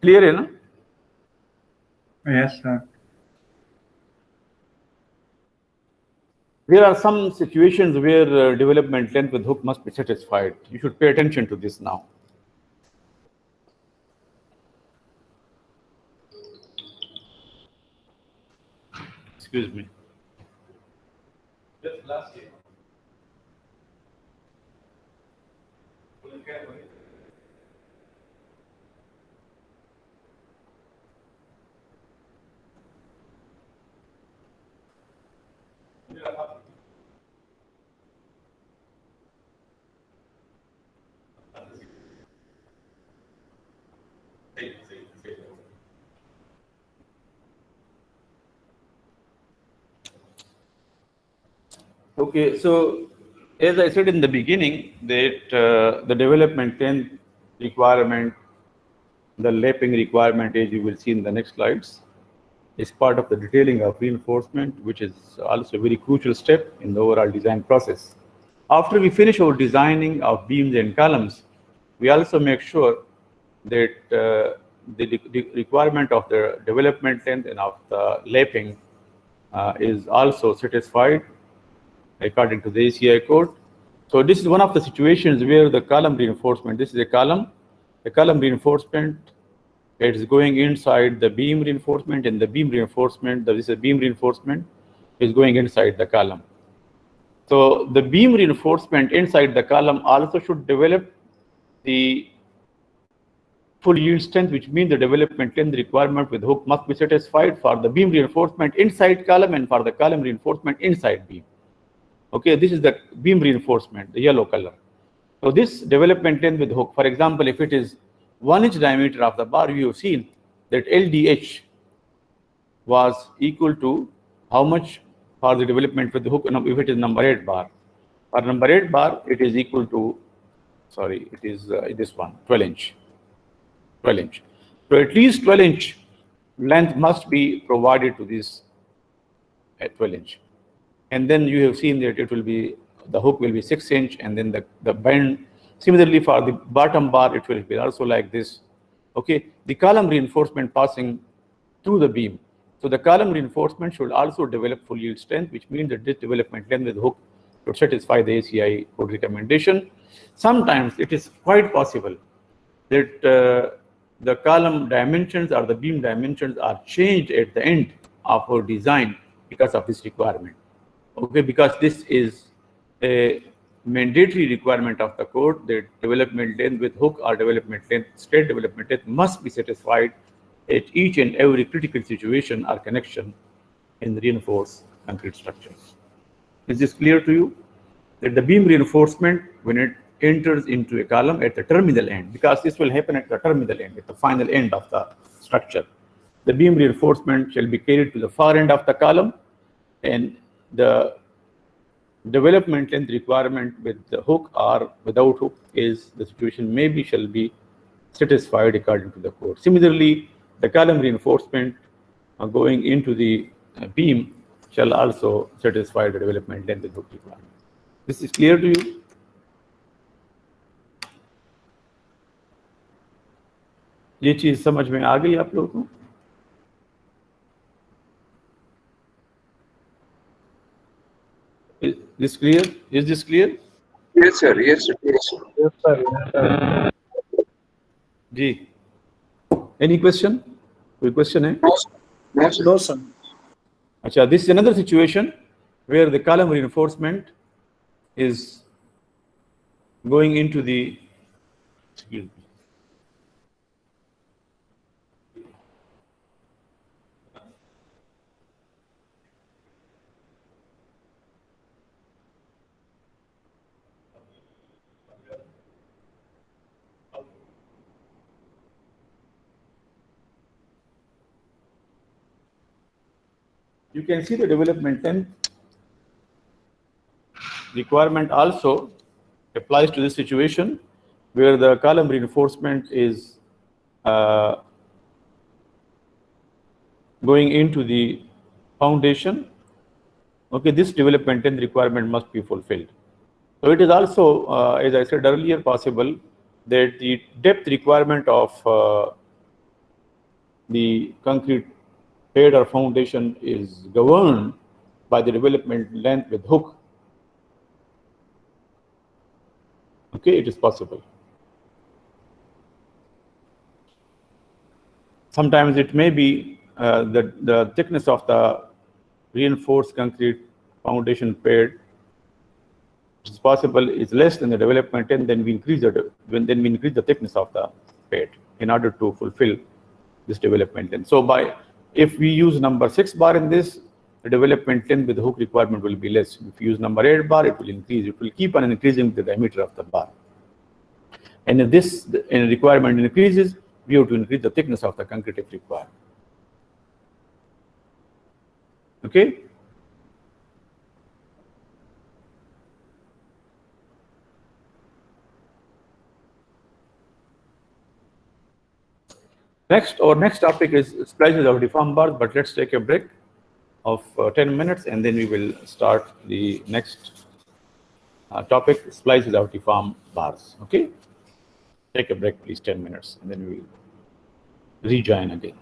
Clear, no? Yes, sir. There are some situations where development length with hook must be satisfied. You should pay attention to this now. Excuse me. Just last year. Okay, so as I said in the beginning, that the development length requirement, the lapping requirement, as you will see in the next slides, is part of the detailing of reinforcement, which is also a very crucial step in the overall design process. After we finish our designing of beams and columns, we also make sure that the requirement of the development length and of the lapping is also satisfied according to the ACI code. So this is one of the situations where the column reinforcement, this is a column, the column reinforcement, it is going inside the beam reinforcement, and the beam reinforcement, this is a beam reinforcement, is going inside the column. So the beam reinforcement inside the column also should develop the full yield strength, which means the development length requirement with hook must be satisfied for the beam reinforcement inside column and for the column reinforcement inside beam. Okay, this is the beam reinforcement, the yellow color. So this development length with hook, for example, if it is 1 inch diameter of the bar, you have seen that LDH was equal to how much for the development with the hook, if it is number 8 bar. For number 8 bar, it is equal to, sorry, it is this one, 12 inch. 12 inch. So at least 12 inch length must be provided to this at 12 inch. And then you have seen that it will be, the hook will be 6 inch, and then the bend. Similarly, for the bottom bar, it will be also like this. Okay, the column reinforcement passing through the beam. So the column reinforcement should also develop full yield strength, which means that this development length with hook should satisfy the ACI code recommendation. Sometimes it is quite possible that the column dimensions or the beam dimensions are changed at the end of our design because of this requirement. Okay, because this is a mandatory requirement of the code that development length with hook or development length, straight development length must be satisfied at each and every critical situation or connection in reinforced concrete structures. Is this clear to you? That the beam reinforcement, when it enters into a column at the terminal end, because this will happen at the terminal end, at the final end of the structure, the beam reinforcement shall be carried to the far end of the column, and the development length requirement with the hook or without hook is the situation maybe shall be satisfied according to the code. Similarly, the column reinforcement going into the beam shall also satisfy the development length with hook requirement. This is clear to you? ये चीज समझ में आ गई आप लोगों को? Is this clear? Is this clear? Yes, sir. Yes, sir. Yes, sir. Yes, sir. Yes, sir. Ji. Any question? कोई question है? No, sir. No, sir. अच्छा, this is another situation where the column reinforcement is going into the, excuse me. You can see the development length requirement also applies to this situation where the column reinforcement is going into the foundation. Okay, this development and requirement must be fulfilled. So it is also, as I said earlier, possible that the depth requirement of the concrete pad or foundation is governed by the development length with hook. Okay, it is possible. Sometimes it may be the thickness of the reinforced concrete foundation pad, which is possible, is less than the development, and then we increase the thickness of the pad in order to fulfill this development length. So if we use number 6 bar in this, the development length with the hook requirement will be less. If you use number 8 bar, it will increase. It will keep on increasing the diameter of the bar. And if this requirement increases, we have to increase the thickness of the concrete if required. Okay. Our next topic is splices of deformed bars, but let's take a break of 10 minutes and then we will start the next topic, splices of deformed bars. Okay. Take a break, please, 10 minutes, and then we will rejoin again.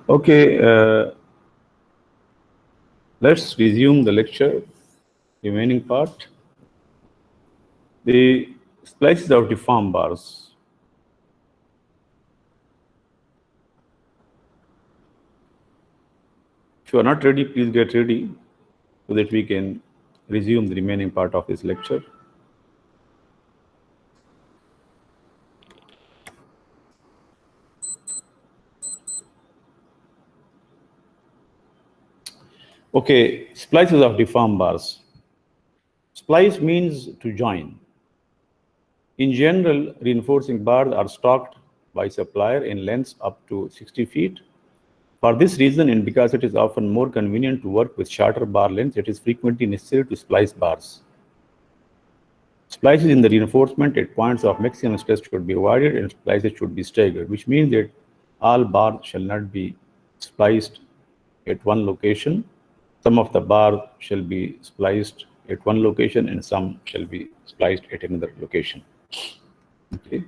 Okay, let's resume the lecture, remaining part. The splices of deformed bars. If you are not ready, please get ready so that we can resume the remaining part of this lecture. Okay, splices of deformed bars. Splice means to join. In general, reinforcing bars are stocked by supplier in lengths up to 60 feet. For this reason, and because it is often more convenient to work with shorter bar lengths, it is frequently necessary to splice bars. Splices in the reinforcement at points of maximum stress should be avoided and splices should be staggered, which means that all bars shall not be spliced at one location. Some of the bars shall be spliced at one location and some shall be spliced at another location. Okay.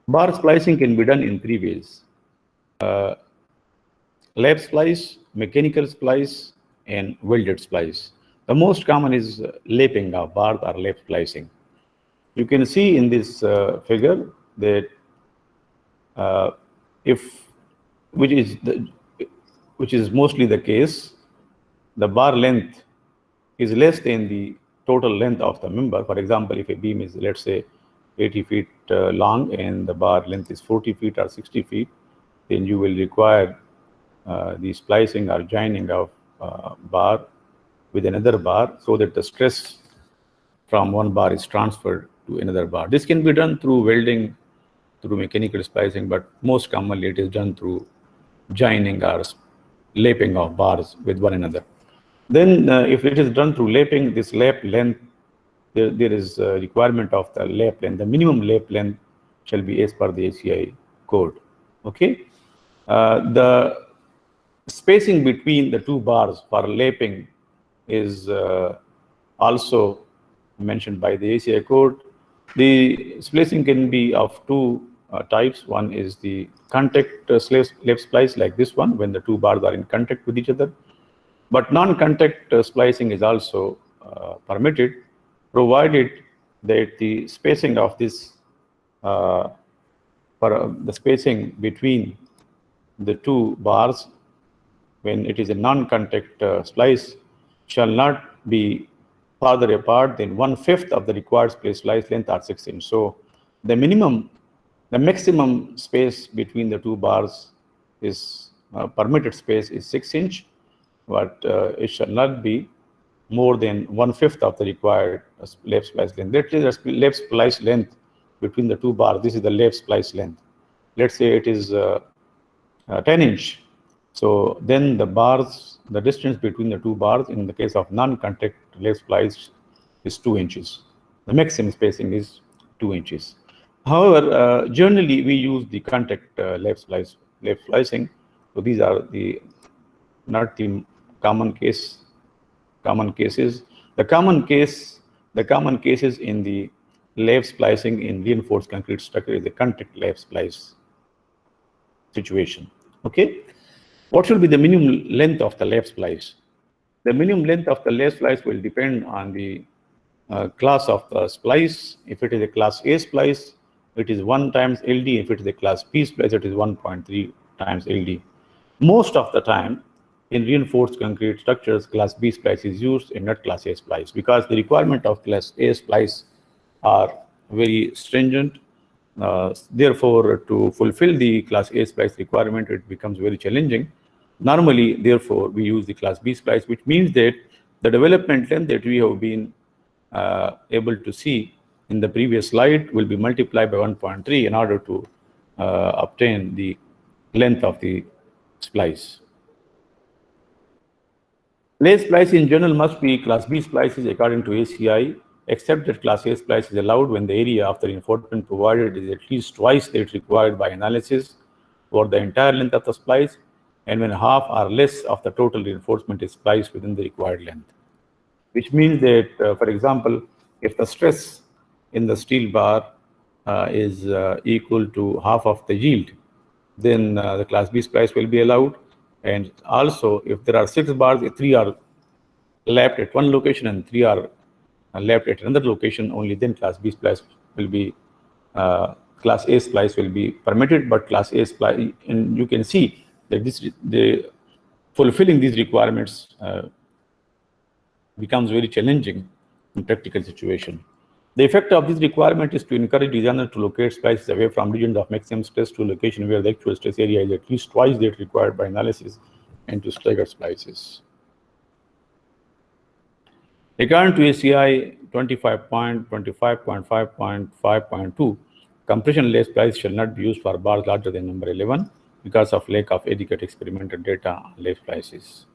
Bar splicing can be done in three ways. Lap splice, mechanical splice, and welded splice. The most common is lapping of bars or lap splicing. You can see in this figure that which is mostly the case, the bar length is less than the total length of the member. For example, if a beam is, let's say, 80 feet long and the bar length is 40 feet or 60 feet, then you will require the splicing or joining of bar with another bar so that the stress from one bar is transferred to another bar. This can be done through welding, through mechanical splicing, but most commonly it is done through joining or lapping of bars with one another. Then if it is done through lapping, this lap length, there is a requirement of the lap length. The minimum lap length shall be as per the ACI code. Okay. The spacing between the two bars for lapping is also mentioned by the ACI code. The spacing can be of two types. One is the contact lap splice, like this one, when the two bars are in contact with each other. But non-contact splicing is also permitted, provided that the spacing of this, the spacing between the two bars, when it is a non-contact splice, shall not be farther apart than 1/5 of the required splice length or 6 inch. So the maximum space between the two bars is permitted space is 6 inch, but it shall not be more than 1/5 of the required lap splice length. That is the lap splice length between the two bars. This is the lap splice length. Let's say it is 10 inch. So then the distance between the two bars in the case of non-contact lap splice is 2 inches. The maximum spacing is 2 inches. However, generally we use the contact lap splicing. So these are not the common cases. The common cases in the lap splicing in reinforced concrete structure is the contact lap splice situation. Okay. What should be the minimum length of the lap splice? The minimum length of the lap splice will depend on the class of the splice. If it is a class A splice, it is 1 times LD. If it is a class B splice, it is 1.3 times LD. Most of the time, in reinforced concrete structures, class B splice is used and not class A splice, because the requirement of class A splice are very stringent. Therefore, to fulfill the class A splice requirement, it becomes very challenging. Normally, therefore, we use the class B splice, which means that the development length that we have been able to see in the previous slide will be multiplied by 1.3 in order to obtain the length of the splice. Lap splice in general must be class B splices according to ACI, except that class A splice is allowed when the area of the reinforcement provided is at least twice that required by analysis for the entire length of the splice, and when half or less of the total reinforcement is spliced within the required length. Which means that, for example, if the stress in the steel bar is equal to half of the yield, then the class B splice will be allowed. And also, if there are 6 bars, 3 are lapped at one location and 3 are lapped at another location, only then class B splice will be, class A splice will be permitted, but class A splice, and you can see that the fulfilling these requirements becomes very challenging in practical situation. The effect of this requirement is to encourage designers to locate splices away from regions of maximum stress to location where the actual stress area is at least twice that required by analysis, and to stagger splices. According to ACI 25.25.5.5.2, compression-less splice shall not be used for bars larger than number 11 because of lack of adequate experimental data on less splices.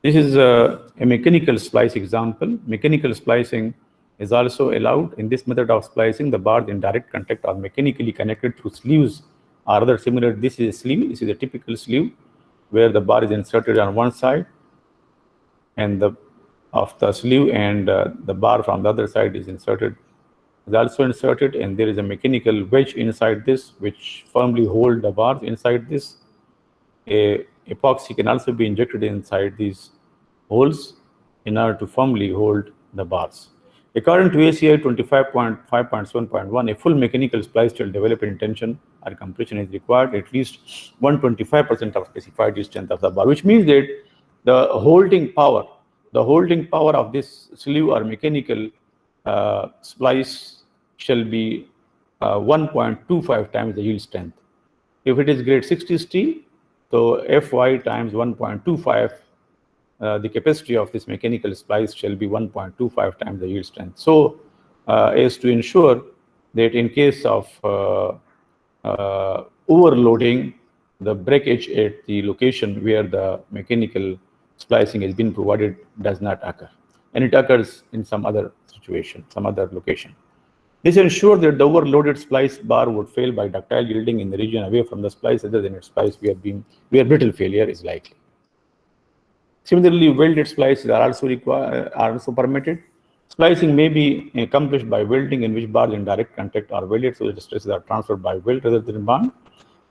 This is a mechanical splice example. Mechanical splicing is also allowed. In this method of splicing, the bars in direct contact are mechanically connected through sleeves or other similar. This is a sleeve. This is a typical sleeve where the bar is inserted on one side and the sleeve, and the bar from the other side is also inserted, and there is a mechanical wedge inside this which firmly hold the bars inside this. Epoxy can also be injected inside these holes in order to firmly hold the bars. According to ACI 25.5.7.1, a full mechanical splice shall develop in tension or compression is required at least 125% of specified strength of the bar, which means that the holding power of this sleeve or mechanical splice shall be 1.25 times the yield strength. If it is grade 60 steel, so Fy times 1.25, the capacity of this mechanical splice shall be 1.25 times the yield strength. So as to ensure that in case of overloading, the breakage at the location where the mechanical splicing has been provided does not occur, and it occurs in some other situation, some other location. This ensures that the overloaded splice bar would fail by ductile yielding in the region away from the splice other than its splice where brittle failure is likely. Similarly, welded splices are also permitted. Splicing may be accomplished by welding, in which bars in direct contact are welded so that the stresses are transferred by weld rather than bond.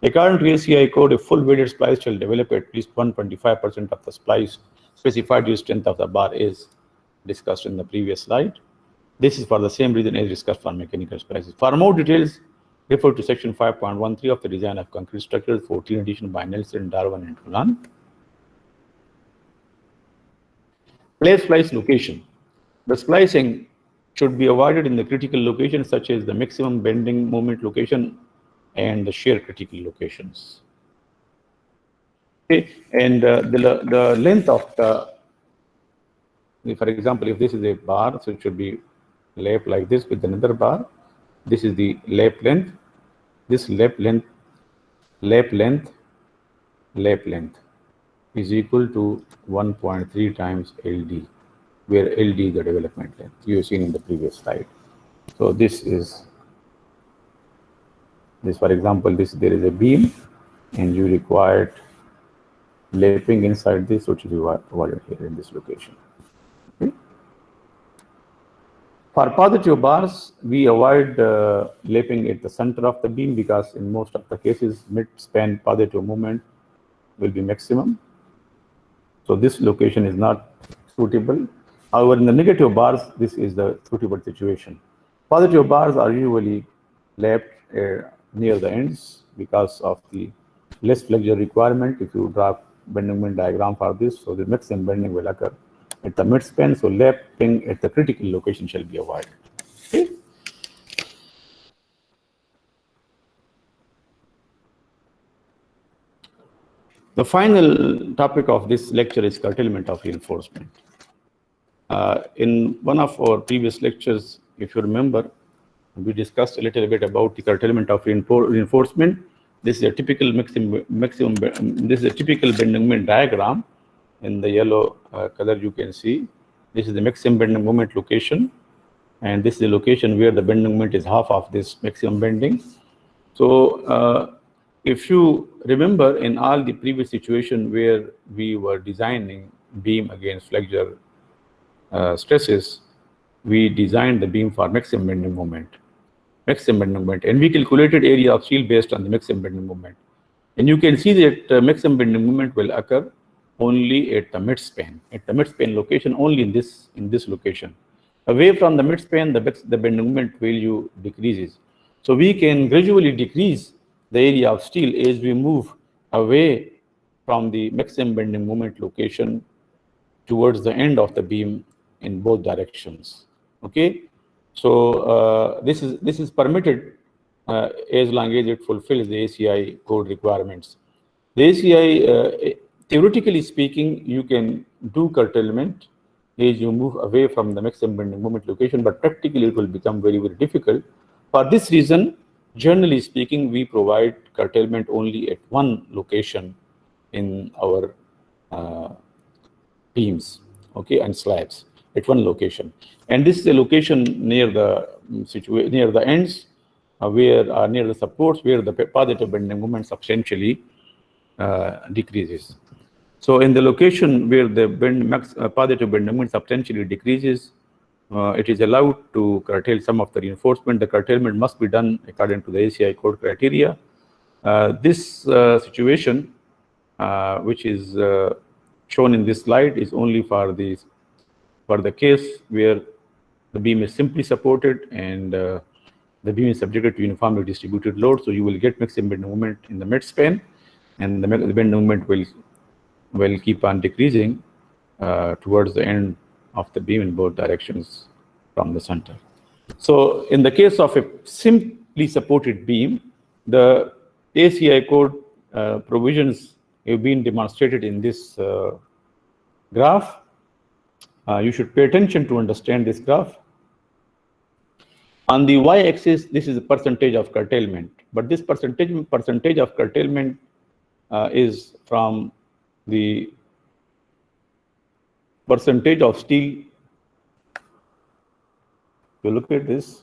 According to ACI code, a full welded splice shall develop at least 125% of the splice specified yield strength of the bar, is discussed in the previous slide. This is for the same reason as discussed for mechanical splices. For more details, refer to section 5.13 of the Design of Concrete Structures, 14th edition by Nelson, Darwin, and Hulan. Place splice location. The splicing should be avoided in the critical locations such as the maximum bending moment location and the shear critical locations. Okay, and the length of for example, if this is a bar, so it should be lap like this with another bar. This is the lap length. This lap length is equal to 1.3 times LD, where LD is the development length you have seen in the previous slide. So this is this, for example, there is a beam and you required lapping inside this, which is provided here in this location. Okay. For positive bars, we avoid lapping at the center of the beam because in most of the cases, mid-span positive movement will be maximum. So this location is not suitable. However, in the negative bars, this is the suitable situation. Positive bars are usually lapped near the ends because of the less flexure requirement. If you draw bending moment diagram for this, so the maximum bending will occur at the mid-span, so lapping at the critical location shall be avoided. Okay. The final topic of this lecture is curtailment of reinforcement. In one of our previous lectures, if you remember, we discussed a little bit about the curtailment of reinforcement. This is a typical this is a typical bending moment diagram. In the yellow color, you can see this is the maximum bending moment location, and this is the location where the bending moment is half of this maximum bending. So if you remember, in all the previous situation where we were designing beam against flexure stresses, we designed the beam for maximum bending moment. maximum bending moment, and we calculated area of steel based on the maximum bending moment. And you can see that maximum bending moment will occur only at the midspan. At the midspan location, only in this location. Away from the midspan, the bending moment value decreases. So we can gradually decrease the area of steel as we move away from the maximum bending moment location towards the end of the beam in both directions. Okay, so this is permitted as long as it fulfills the ACI code requirements. The ACI, theoretically speaking, you can do curtailment as you move away from the maximum bending moment location, but practically it will become very, very difficult. For this reason, generally speaking, we provide curtailment only at one location in our beams, okay, and slabs at one location. And this is a location near the near the ends, where near the supports, where the positive bending moment substantially decreases. So in the location where the positive bending moment substantially decreases, it is allowed to curtail some of the reinforcement. The curtailment must be done according to the ACI code criteria. This situation, which is shown in this slide, is only for the case where the beam is simply supported and the beam is subjected to uniformly distributed load. So you will get maximum bending moment in the midspan, and the bending moment will keep on decreasing towards the end of the beam in both directions from the center. So in the case of a simply supported beam, the ACI code provisions have been demonstrated in this graph. You should pay attention to understand this graph. On the y-axis, this is the percentage of curtailment, but this percentage of curtailment is from the percentage of steel. You look at this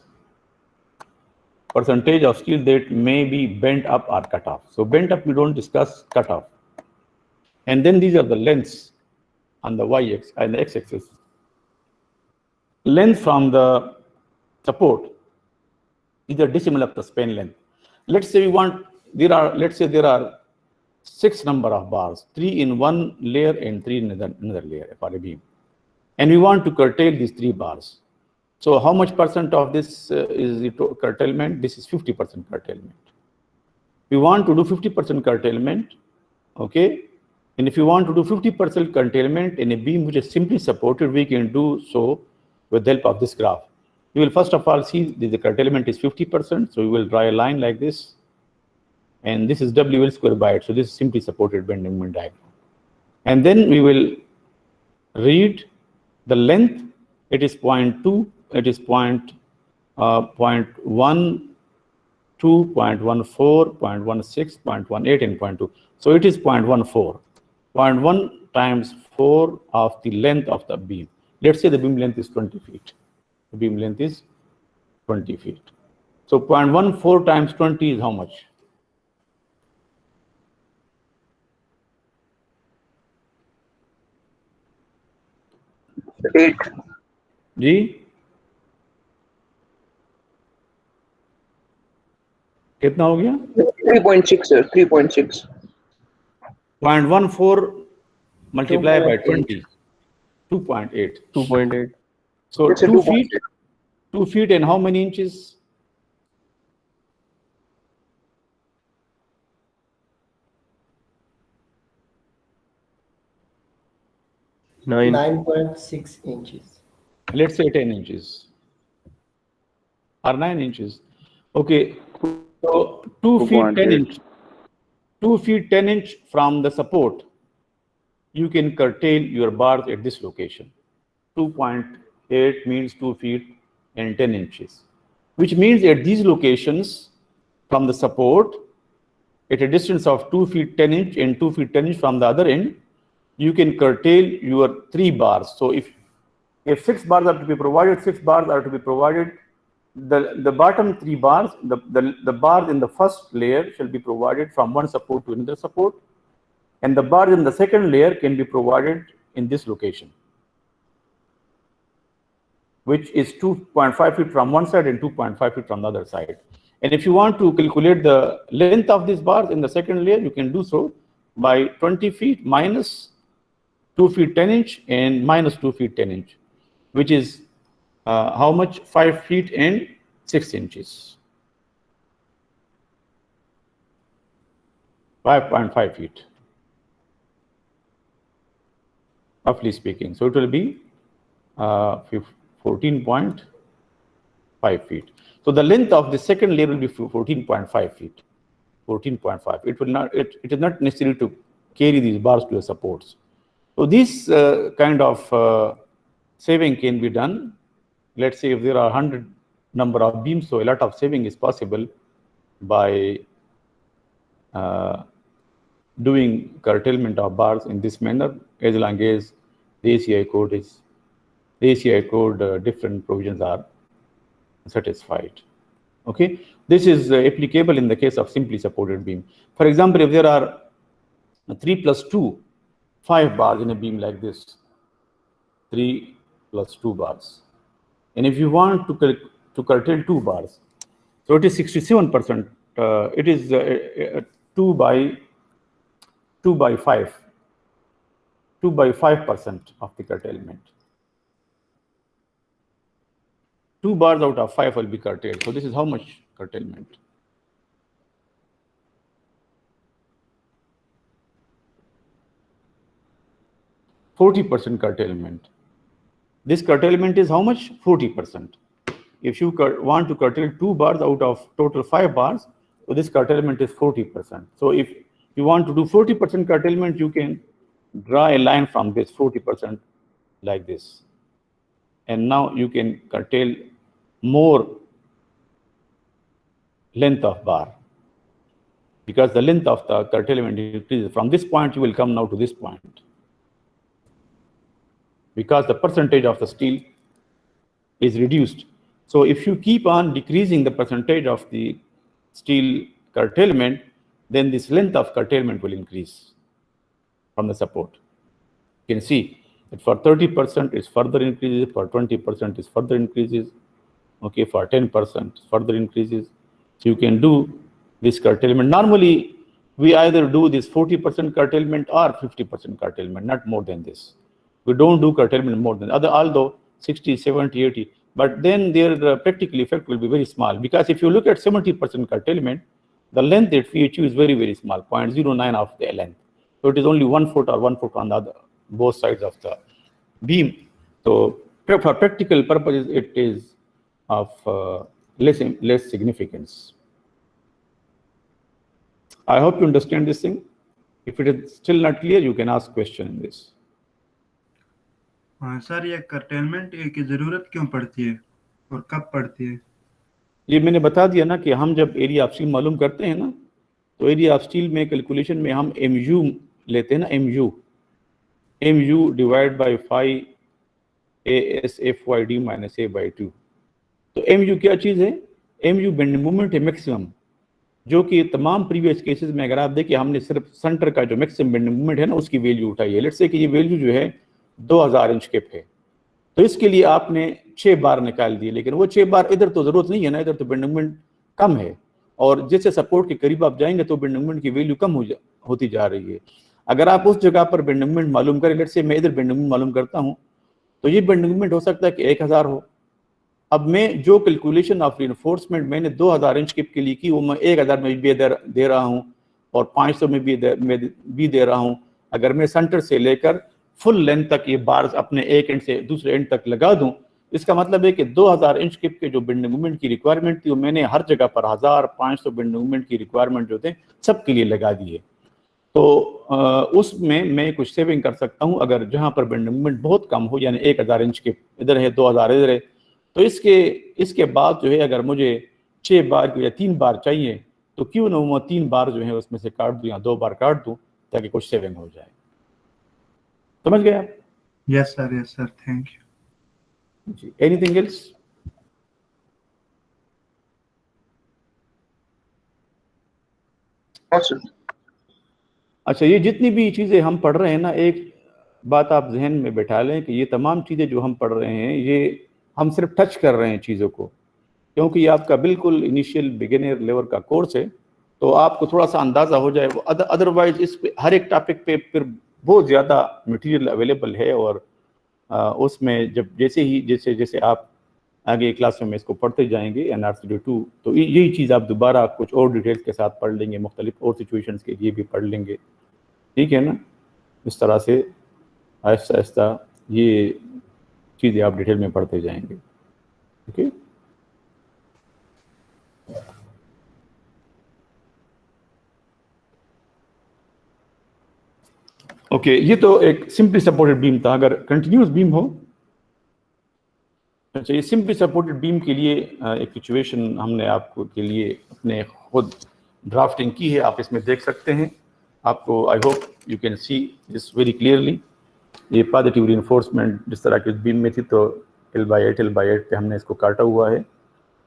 percentage of steel that may be bent up or cut off. So bent up, we don't discuss cut off. And then these are the lengths on the y-axis and the x-axis. Length from the support is the decimal of the span length. Let's say there are 6 number of bars, 3 in one layer and 3 in another layer for a beam, and we want to curtail these 3 bars. So how much percent of this is the curtailment? This is 50% curtailment. We want to do 50% curtailment, okay? And if you want to do 50% curtailment in a beam which is simply supported, we can do so with the help of this graph. You will first of all see that the curtailment is 50%. So we will draw a line like this. And this is WL square by it. So this is simply supported bending moment diagram. And then we will read the length. It is 0.2, it is 0.1, 0.12, 0.14, 0.16, 0.18, and 0.2. So it is 0.14. 0.1 times 4 of the length of the beam. Let's say the beam length is 20 feet. The beam length is 20 feet. So 0.14 times 20 is how much? Eight. जी कितना हो गया? 3.6, sir. 3.6. 0.14 multiplied by 20. 2.8. 2.8. So It's a 2 2.8. feet. 2 feet and how many inches? Nine. 9.6 inches. Let's say 10 inches or 9 inches. Okay, so 2 feet 10 inch. 2 feet 10 inch from the support, you can curtail your bars at this location. 2.8 means 2 feet and 10 inches, which means at these locations from the support, at a distance of 2 feet 10 inch and 2 feet 10 inch from the other end, you can curtail your 3 bars. So if 6 bars are to be provided, 6 bars are to be provided. The bottom 3 bars, the bars in the first layer shall be provided from one support to another support, and the bars in the second layer can be provided in this location. which is 2.5 feet from one side and 2.5 feet from the other side. And if you want to calculate the length of these bars in the second layer, you can do so by 20 feet minus 2 feet 10 inch and minus 2 feet 10 inch, which is how much? 5 feet and 6 inches. 5.5 feet, roughly speaking. So it will be 14.5 feet. So the length of the second layer will be 14.5 feet. 14.5. It will not. It is not necessary to carry these bars to the supports. So this kind of saving can be done. Let's say if there are 100 number of beams, so a lot of saving is possible by doing curtailment of bars in this manner, as long as the ACI code different provisions are satisfied. Okay, this is applicable in the case of simply supported beam. For example, if there are 3 plus 2, 5 bars in a beam like this, 3 plus 2 bars, and if you want to curtail 2 bars, so it is 67%. It is 2 by 5% of the curtailment. 2 bars out of 5 will be curtailed. So this is how much curtailment? %40 curtailment. This curtailment is how much? 40%. If you want to curtail 2 bars out of total 5 bars, so this curtailment is 40%. So if you want to do 40% curtailment, you can draw a line from this 40% like this. And now you can curtail more length of bar, because the length of the curtailment increases. From this point, you will come now to this point, because the percentage of the steel is reduced. So if you keep on decreasing the percentage of the steel curtailment, then this length of curtailment will increase from the support. You can see that for 30% it further increases, for 20% it further increases, okay, for 10% further increases. So you can do this curtailment. Normally, we either do this 40% curtailment or 50% curtailment, not more than this. We don't do curtailment more than other, although 60, 70, 80, but then their practical effect will be very small, because if you look at 70% curtailment, the length that we achieve is very, very small, 0.09 of the length. So it is only 1 foot or 1 foot on the other, both sides of the beam. So for practical purposes, it is of less significance. I hope you understand this thing. If it is still not clear, you can ask question in this. Sir ये curtailment की जरूरत क्यों पड़ती है और कब पड़ती है? ये मैंने बता दिया ना कि हम जब एरिया ऑफ स्टील मालूम करते हैं ना, तो एरिया ऑफ स्टील में कैलकुलेशन में हम MU लेते हैं ना, MU divide by 5 ASFYD minus A/2. तो MU क्या चीज़ है? MU बेंडिंग मोमेंट है मैक्सिमम, जो कि तमाम प्रीवियस केसेस में अगर आप देखिए, हमने सिर्फ सेंटर का जो मैक्सिमम बेंडिंग मोमेंट है ना, उसकी वैल्यू उठाई है. लेट्स से कि ये वैल्यू जो है 2000 इंच किप है, तो इसके लिए आपने 6 बार निकाल दिए, लेकिन वो 6 बार इधर तो जरूरत नहीं है ना, इधर तो बेंडिंग मोमेंट कम है, और जैसे सपोर्ट के करीब आप जाएंगे तो बेंडिंग मोमेंट की वैल्यू कम होती जा रही है. अगर आप उस जगह पर बेंडिंग मोमेंट मालूम करें, लेट्स से मैं इधर बेंडिंग मोमेंट मालूम करता हूँ, तो ये बेंडिंग मोमेंट हो सकता है कि 1000 हो. अब मैं जो कैलकुलेशन ऑफ रिइंफोर्समेंट मैंने 2000 इंच किप के लिए की, वो मैं 1000 में भी दे रहा हूँ और 500 में भी दे रहा हूँ. अगर मैं सेंटर से लेकर फुल लेंथ तक ये बार्स अपने एक एंड से दूसरे एंड तक लगा दूं, इसका मतलब है कि 2000 इंच किप के जो बेंडिंग मोमेंट की रिक्वायरमेंट थी, वो मैंने हर जगह पर 1500 बेंडिंग मोमेंट की रिक्वायरमेंट जो थे सबके लिए लगा दिए. तो उसमें मैं कुछ सेविंग कर सकता हूं. अगर जहां पर बेंडिंग मोमेंट बहुत कम हो, यानी 1000 इंच किप इधर है, 2000 इधर है, तो इसके बाद जो है अगर मुझे 6 बार या 3 बार चाहिए, तो क्यों ना वो 3 बार जो है उसमें से काट दूं या 2 बार काट दूं, ताकि कुछ सेविंग हो जाए. समझ गए आप? Yes sir, thank you. जी, एनीथिंग एल्स? Awesome. अच्छा, ये जितनी भी चीज़ें हम पढ़ रहे हैं ना, एक बात आप जहन में बैठा लें कि ये तमाम चीज़ें जो हम पढ़ रहे हैं, ये ہم صرف ٹچ کر رہے ہیں چیزوں کو، کیونکہ یہ آپ کا بالکل انیشیل بگنر لیول کا کورس ہے، تو آپ کو تھوڑا سا اندازہ ہو جائے. ادروائز اس پہ ہر ایک ٹاپک پہ پھر بہت زیادہ مٹیریل اویلیبل ہے، اور اس میں جیسے آپ آگے کلاسوں میں اس کو پڑھتے جائیں گے NRCD2، تو یہی چیز آپ دوبارہ کچھ اور ڈیٹیلز کے ساتھ پڑھ لیں گے، مختلف اور سچویشنز کے لیے بھی پڑھ لیں گے. ٹھیک ہے نا؟ اس طرح سے آہستہ آہستہ یہ چیزیں آپ ڈیٹیل میں پڑھتے جائیں گے. ٹھیک ہے. اوکے، یہ تو ایک سمپلی سپورٹڈ بیم تھا. اگر کنٹینیوس بیم ہو، اچھا، یہ سمپلی سپورٹڈ بیم کے لیے ایک سچویشن ہم نے آپ کو کے لیے اپنے خود ڈرافٹنگ کی ہے، آپ اس میں دیکھ سکتے ہیں. آپ کو I hope you can C this very clearly. یہ پازیٹیو ری انفورسمنٹ جس طرح کی بیم میں تھی، تو L/8 پہ ہم نے اس کو کاٹا ہوا ہے.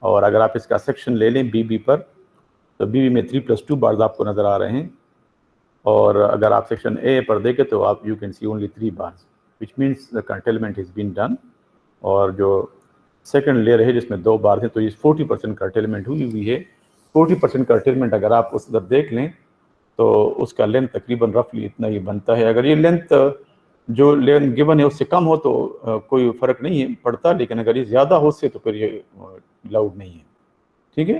اور اگر آپ اس کا سیکشن لے لیں بی پر، تو بی میں 3+2 بارز آپ کو نظر آ رہے ہیں. اور اگر آپ سیکشن اے پر دیکھیں تو آپ you can see only 3 bars, which means the curtailment has been done. اور جو سیکنڈ لیئر ہے جس میں 2 بارز ہیں، تو یہ 40% کرٹیلمنٹ ہوئی ہے. 40% کرٹیلمنٹ اگر آپ اس ادھر دیکھ لیں تو اس کا لینتھ تقریباً رفلی اتنا ہی بنتا ہے. اگر یہ لینتھ جو لینتھ گیون ہے اس سے کم ہو تو کوئی فرق نہیں ہے پڑتا، لیکن اگر یہ زیادہ ہو سے تو پھر یہ لاؤڈ نہیں ہے. ٹھیک ہے.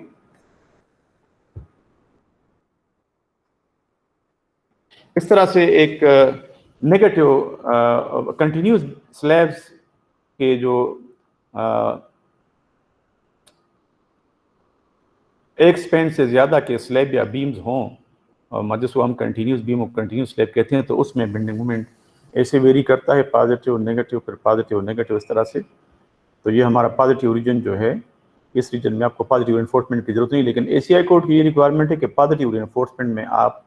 اس طرح سے ایک نیگیٹو کنٹینیوس سلیبس کے جو ایک سپین سے زیادہ کے سلیب یا بیمز ہوں، جس کو ہم کنٹینیوس بیم اور کنٹینیوس سلیب کہتے ہیں، تو اس میں بینڈنگ مومنٹ ایسے ویری کرتا ہے، پازیٹیو نیگیٹو، پھر پازیٹیو نیگیٹو، اس طرح سے. تو یہ ہمارا پازیٹیو ریجن جو ہے، اس ریجن میں آپ کو پازیٹیو انفورسمنٹ کی ضرورت نہیں، لیکن ACI کوڈ کی یہ ریکوائرمنٹ ہے کہ پازیٹیو انفورسمنٹ میں آپ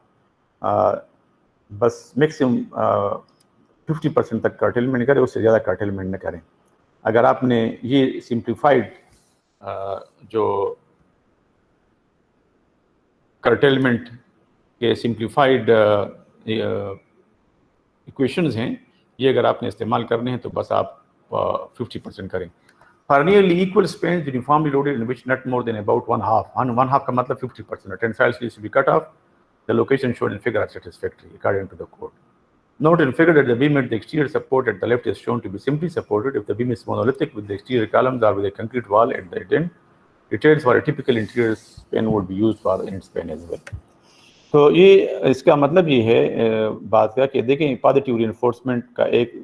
بس میکسیمم 50% تک کرٹیلمنٹ کریں، اس سے زیادہ کرٹیلمنٹ نہ کریں. اگر آپ نے یہ سمپلیفائڈ جو کرٹیلمنٹ کے سمپلیفائڈ ایکویشنز ہیں، یہ اگر آپ نے استعمال کرنے ہیں تو بس آپ 50% کریں. For nearly equal spans uniformly loaded in which not more than about one half کا مطلب 50%. Tensile needs to be cut off. The location shown in figure are satisfactory according to the code. Note in figure that the beam at the exterior support at the left is shown to be simply supported if the beam is monolithic with the exterior columns or with a concrete wall at the end. Details for a typical interior span would be used for end span as well. تو یہ اس کا مطلب یہ ہے بات کا کہ دیکھیں پازیٹیو ری انفورسمنٹ کا ایک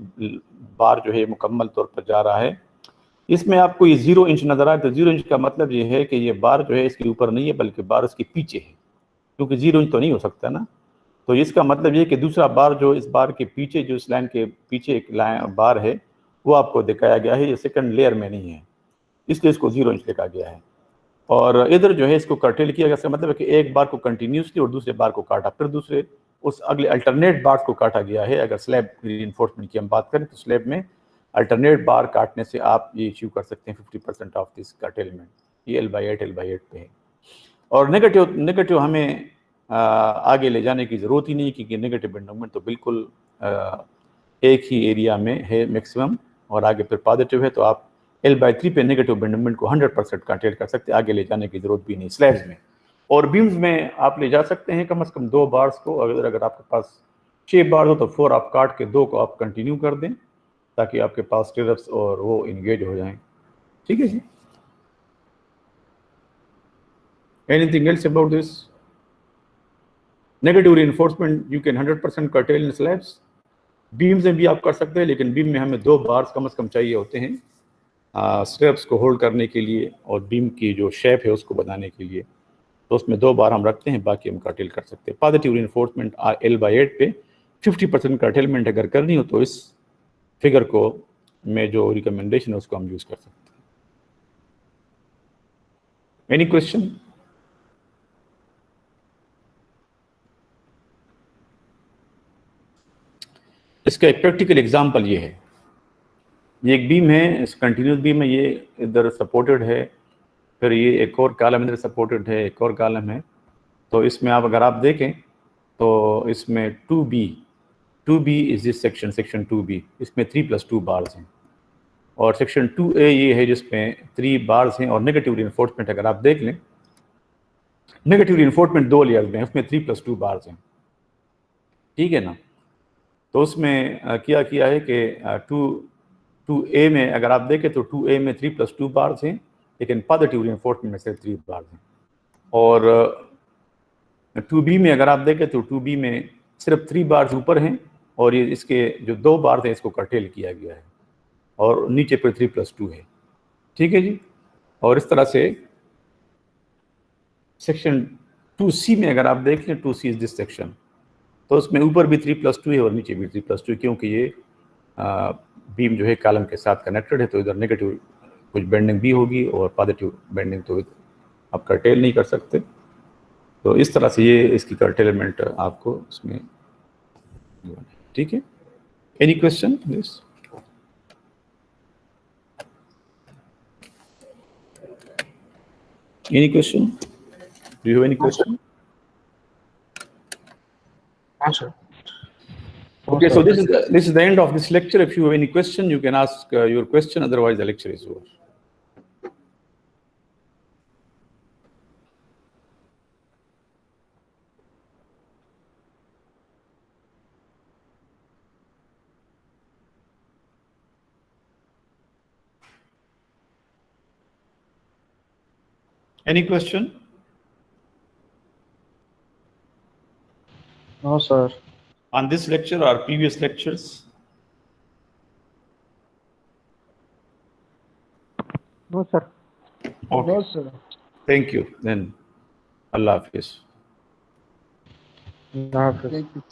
بار جو ہے مکمل طور پر جا رہا ہے. اس میں آپ کو یہ 0 انچ نظر آئے تو 0 انچ کا مطلب یہ ہے کہ یہ بار جو ہے اس کے اوپر نہیں ہے بلکہ بار اس کے پیچھے ہے، کیونکہ 0 انچ تو نہیں ہو سکتا نا. تو اس کا مطلب یہ کہ دوسرا بار جو اس بار کے پیچھے، جو اس لائن کے پیچھے ایک بار ہے، وہ آپ کو دکھایا گیا ہے. یہ سیکنڈ لیئر میں نہیں ہے، اس لیے اس کو 0 انچ لکھا گیا ہے. اور ادھر جو ہے اس کو کرٹیل کیا گیا، اس کا مطلب ہے کہ ایک بار کو کنٹینیوسلی اور دوسرے بار کو کاٹا، پھر دوسرے اس اگلے الٹرنیٹ بار کو کاٹا گیا ہے. اگر سلیب ری انفورسمنٹ کی ہم بات کریں تو سلیب میں الٹرنیٹ بار کاٹنے سے آپ یہ ایشو کر سکتے ہیں 50% آف دس کرٹیلمنٹ. یہ L/8 پہ ہے. اور نیگیٹو ہمیں آگے لے جانے کی ضرورت ہی نہیں، کیونکہ نیگیٹو بینڈنگ مومنٹ تو بالکل ایک ہی ایریا میں ہے میکسیمم، اور آگے پھر پازیٹیو ہے تو آپ L/3 پہ نیگیٹو بینڈنگ مومنٹ کو 100% کنٹیل کر سکتے ہیں، آگے لے جانے کی ضرورت بھی نہیں سلیبز میں. اور بیمز میں آپ لے جا سکتے ہیں کم از کم 2 بارز کو. اگر آپ کے پاس 6 بارز ہو تو 4 آپ کاٹ کے 2 کو آپ کنٹینیو کر دیں تاکہ آپ کے پاس ٹیرپس اور وہ انگیج ہو جائیں. ٹھیک ہے جی. Anything else about this? Negative reinforcement you can 100% curtail in slabs. Beams میں بھی آپ کر سکتے ہیں، لیکن بیم میں ہمیں 2 بارز کم از کم چاہیے ہوتے ہیں سلیبس کو ہولڈ کرنے کے لیے اور بیم کی جو شیپ ہے اس کو بنانے کے لیے. تو اس میں 2 بار ہم رکھتے ہیں، باقی ہم کرٹیل کر سکتے ہیں. پازیٹیو رینفورسمنٹ L/8 پہ 50% کرٹیلمنٹ اگر کرنی ہو تو اس فگر کو میں جو ریکمنڈیشن ہے اس کو ہم یوز کر سکتے ہیں. Any question? اس کا ایک پریکٹیکل ایگزامپل یہ ہے. یہ ایک بیم ہے، اس کنٹینیوس بیم ہے، یہ ادھر سپورٹڈ ہے، پھر یہ ایک اور کالم ادھر سپورٹڈ ہے، ایک اور کالم ہے. تو اس میں اگر آپ دیکھیں تو اس میں 2B is this section 2B، اس میں 3+2 بارز ہیں. اور سیکشن 2A یہ ہے جس میں 3 بارز ہیں اور نیگیٹو رینفورسمنٹ اگر آپ دیکھ لیں نیگیٹو رینفورسمنٹ 2 لیئرز میں اس میں 3+2 بارز ہیں، ٹھیک ہے نا. تو اس میں کیا ہے کہ 2A میں اگر آپ دیکھیں تو 2A میں 3+2 بارز ہیں لیکن پازیٹیو رینفورسمنٹ میں سے 3 بارز ہیں. اور 2B میں اگر آپ دیکھیں تو 2B میں صرف 3 بارز اوپر ہیں اور یہ اس کے جو 2 بارز ہیں اس کو کرٹیل کیا گیا ہے اور نیچے پہ 3+2 ہے، ٹھیک ہے جی. اور اس طرح سے سیکشن 2C میں اگر آپ دیکھ لیں 2C از دس سیکشن، تو اس میں اوپر بھی 3+2 ہے اور نیچے بھی 3+2 کیونکہ یہ بیم جو ہے کالم کے ساتھ کنیکٹڈ ہے، تو ادھر نیگیٹو کچھ بینڈنگ بھی ہوگی اور پازیٹیو بینڈنگ تو آپ کرٹیل نہیں کر سکتے. تو اس طرح سے یہ اس کی کرٹیلمنٹ آپ کو اس میں ٹھیک ہے. Any question this? Any question? Do you have any question? Answer. Okay, so this is the end of this lecture. If you have any question, you can ask your question. Otherwise, the lecture is over. Any question? No, sir. On this lecture or previous lectures? No, sir. Okay. No, sir. Thank you. Then, Allah Hafiz. No, sir. Thank you.